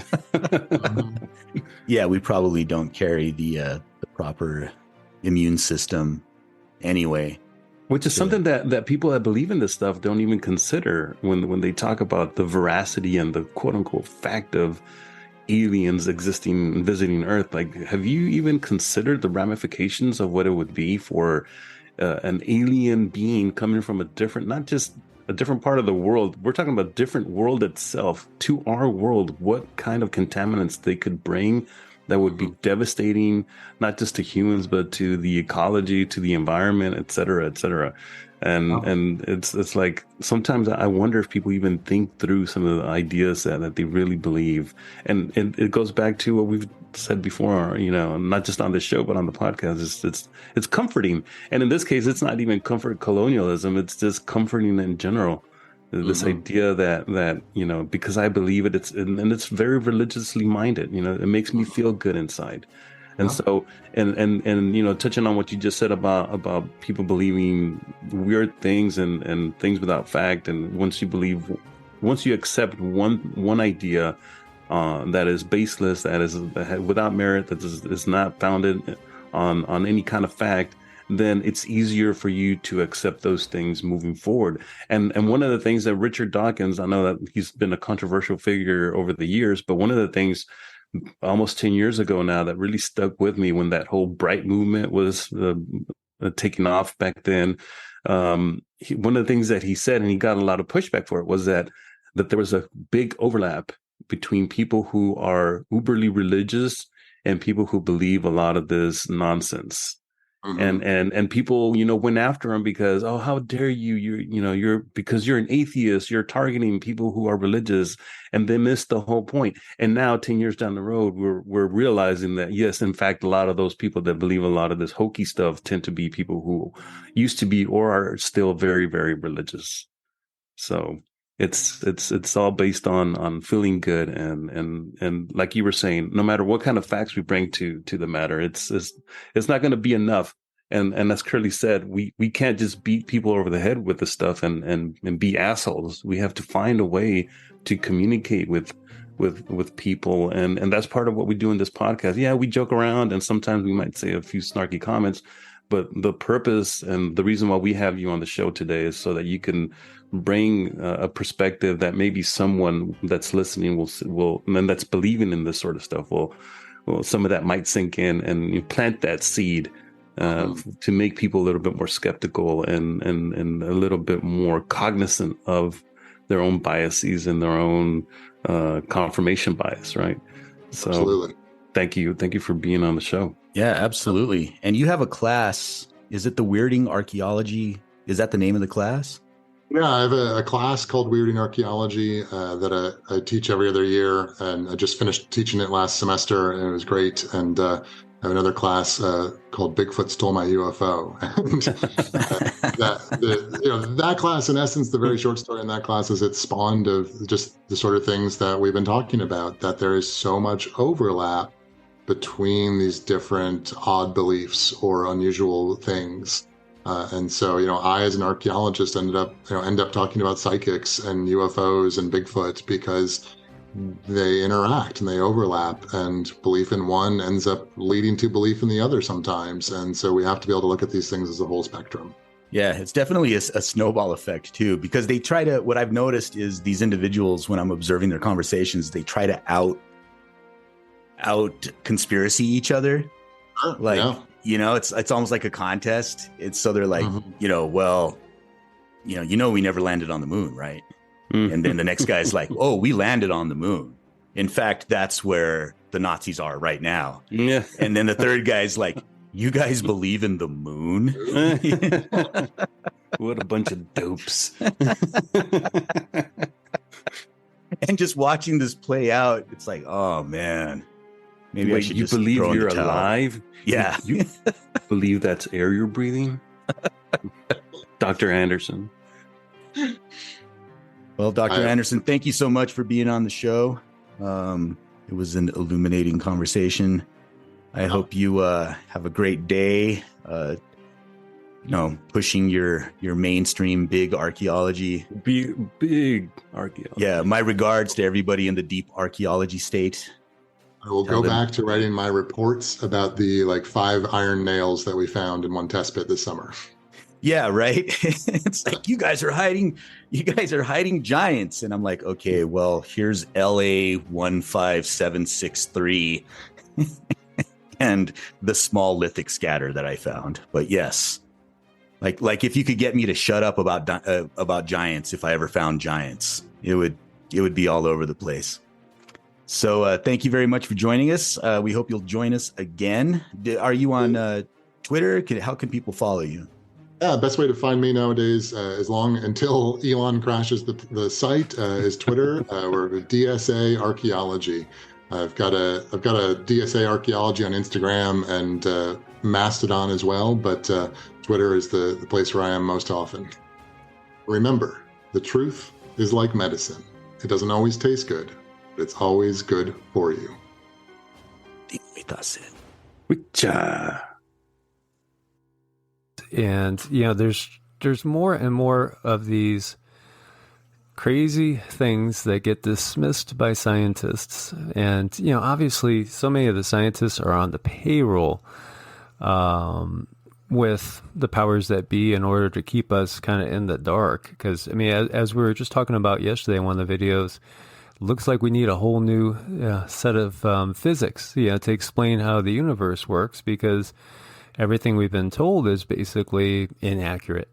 Yeah, we probably don't carry the proper immune system anyway. Which is something that people that believe in this stuff don't even consider when they talk about the veracity and the quote unquote fact of aliens existing and visiting Earth. Like, have you even considered the ramifications of what it would be for an alien being coming from not just a different part of the world, we're talking about different world itself, to our world, what kind of contaminants they could bring that would be devastating, not just to humans, but to the ecology, to the environment, et cetera, et cetera. And it's like, sometimes I wonder if people even think through some of the ideas that they really believe. And it goes back to what we've said before, not just on this show, but on the podcast. It's comforting. And in this case, it's not even comfort colonialism. It's just comforting in general. This idea that because I believe it, it's very religiously minded. It makes me feel good inside. And so, and touching on what you just said about people believing weird things and things without fact, and once you accept one idea that is baseless, that is without merit, that is not founded on any kind of fact, then it's easier for you to accept those things moving forward. And one of the things that Richard Dawkins, I know that he's been a controversial figure over the years, but one of the things almost 10 years ago now that really stuck with me when that whole Bright movement was taking off back then, one of the things that he said, and he got a lot of pushback for it, was that there was a big overlap between people who are uberly religious and people who believe a lot of this nonsense. And people, went after him because, oh, how dare you're because you're an atheist, you're targeting people who are religious, and they missed the whole point. And now 10 years down the road, we're realizing that, yes, in fact, a lot of those people that believe a lot of this hokey stuff tend to be people who used to be or are still very, very religious. So it's all based on feeling good, and like you were saying, no matter what kind of facts we bring to the matter, it's not going to be enough. And as Curly said, we can't just beat people over the head with this stuff and be assholes. We have to find a way to communicate with people, and that's part of what we do in this podcast. Yeah, we joke around, and sometimes we might say a few snarky comments, but the purpose and the reason why we have you on the show today is so that you can bring a perspective that maybe someone that's listening will and that's believing in this sort of stuff will some of that might sink in, and you plant that seed to make people a little bit more skeptical and a little bit more cognizant of their own biases and their own confirmation bias, right? So absolutely. Thank you for being on the show. Yeah, absolutely. And you have a class. Is it the Weirding Archaeology? Is that the name of the class? Yeah, I have a class called Weirding Archaeology that I teach every other year, and I just finished teaching it last semester, and it was great. And I have another class called Bigfoot Stole My UFO. And that class, in essence, the very short story in that class is it spawned of just the sort of things that we've been talking about, that there is so much overlap between these different odd beliefs or unusual things. And so, I, as an archaeologist, end up talking about psychics and UFOs and Bigfoot because they interact and they overlap, and belief in one ends up leading to belief in the other sometimes. And so we have to be able to look at these things as a whole spectrum. Yeah, it's definitely a snowball effect, too, because they try to, what I've noticed is these individuals, when I'm observing their conversations, they try to out conspiracy each other. Like, yeah. It's almost like a contest. It's so they're like, we never landed on the moon, right? And then the next guy's like, oh, we landed on the moon. In fact, that's where the Nazis are right now. Yeah. And then the third guy's like, you guys believe in the moon? What a bunch of dopes. And just watching this play out, it's like, oh man, maybe I should you just believe throw in you're the towel. alive? Yeah. You believe that's air you're breathing? Dr. Anderson. Well, Dr. Anderson, thank you so much for being on the show. It was an illuminating conversation. I hope you have a great day. Pushing your mainstream big archaeology. Big archaeology. Yeah, my regards to everybody in the deep archaeology state. I will go back to writing my reports about the 5 iron nails that we found in one test pit this summer. Yeah, right. It's like you guys are hiding giants, and I'm like, okay, well, here's LA 15763 and the small lithic scatter that I found. But yes, like if you could get me to shut up about giants, if I ever found giants, it would be all over the place. So thank you very much for joining us. We hope you'll join us again. Are you on Twitter? How can people follow you? Yeah, best way to find me nowadays, until Elon crashes the site, is Twitter. We're DSA Archaeology. I've got a DSA Archaeology on Instagram and Mastodon as well, but Twitter is the place where I am most often. Remember, the truth is like medicine. It doesn't always taste good, but it's always good for you. And there's more and more of these crazy things that get dismissed by scientists, and obviously so many of the scientists are on the payroll with the powers that be in order to keep us kind of in the dark. Because as we were just talking about yesterday in one of the videos, looks like we need a whole new set of physics to explain how the universe works, because everything we've been told is basically inaccurate.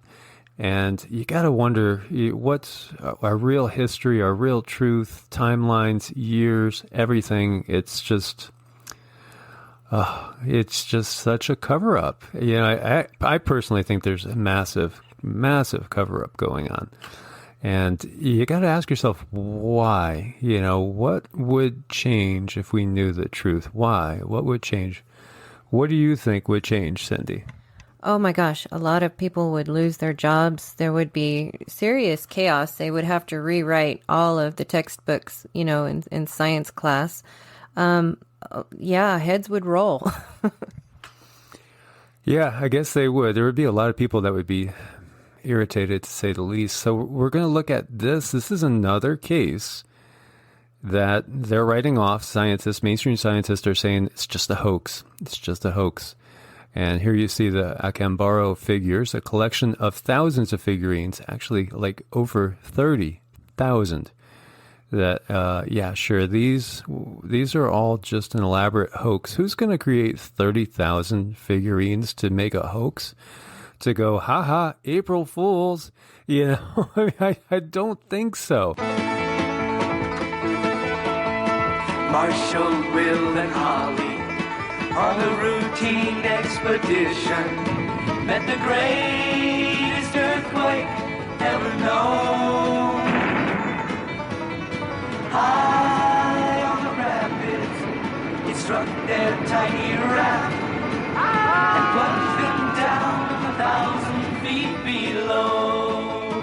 And you got to wonder what's our real history, our real truth, timelines, years, everything. It's just such a cover up. I personally think there's a massive, massive cover up going on. And you got to ask yourself, why? What would change if we knew the truth? Why? What would change? What do you think would change, Cindy? Oh my gosh, a lot of people would lose their jobs. There would be serious chaos. They would have to rewrite all of the textbooks, in science class. Heads would roll. Yeah, I guess they would. There would be a lot of people that would be irritated, to say the least. So we're going to look at this. This is another case that they're writing off. Scientists, mainstream scientists, are saying it's just a hoax. It's just a hoax. And here you see the Acambaro figures, a collection of thousands of figurines, actually like over 30,000. That, sure, these are all just an elaborate hoax. Who's going to create 30,000 figurines to make a hoax? To go, haha, April Fools? I don't think so. Marshall, Will, and Holly on a routine expedition met the greatest earthquake ever known. High on the rapids, it struck their tiny raft and plunged them down 1,000 feet below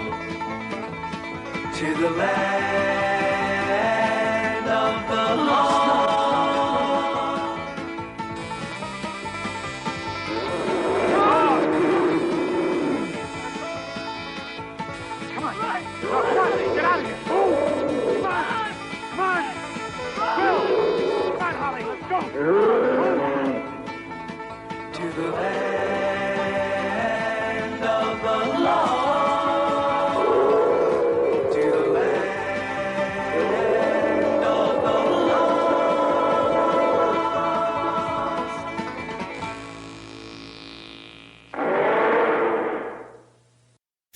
to the land of the lost. To the land of the lost. To the land of the lost.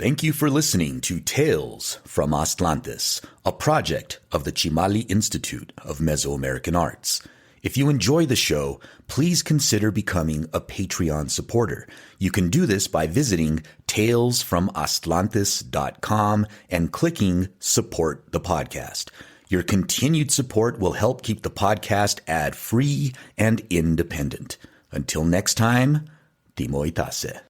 Thank you for listening to Tales from Atlantis, a project of the Chimali Institute of Mesoamerican Arts. If you enjoy the show, please consider becoming a Patreon supporter. You can do this by visiting talesfromatlantis.com and clicking Support the Podcast. Your continued support will help keep the podcast ad-free and independent. Until next time, Timo Itase.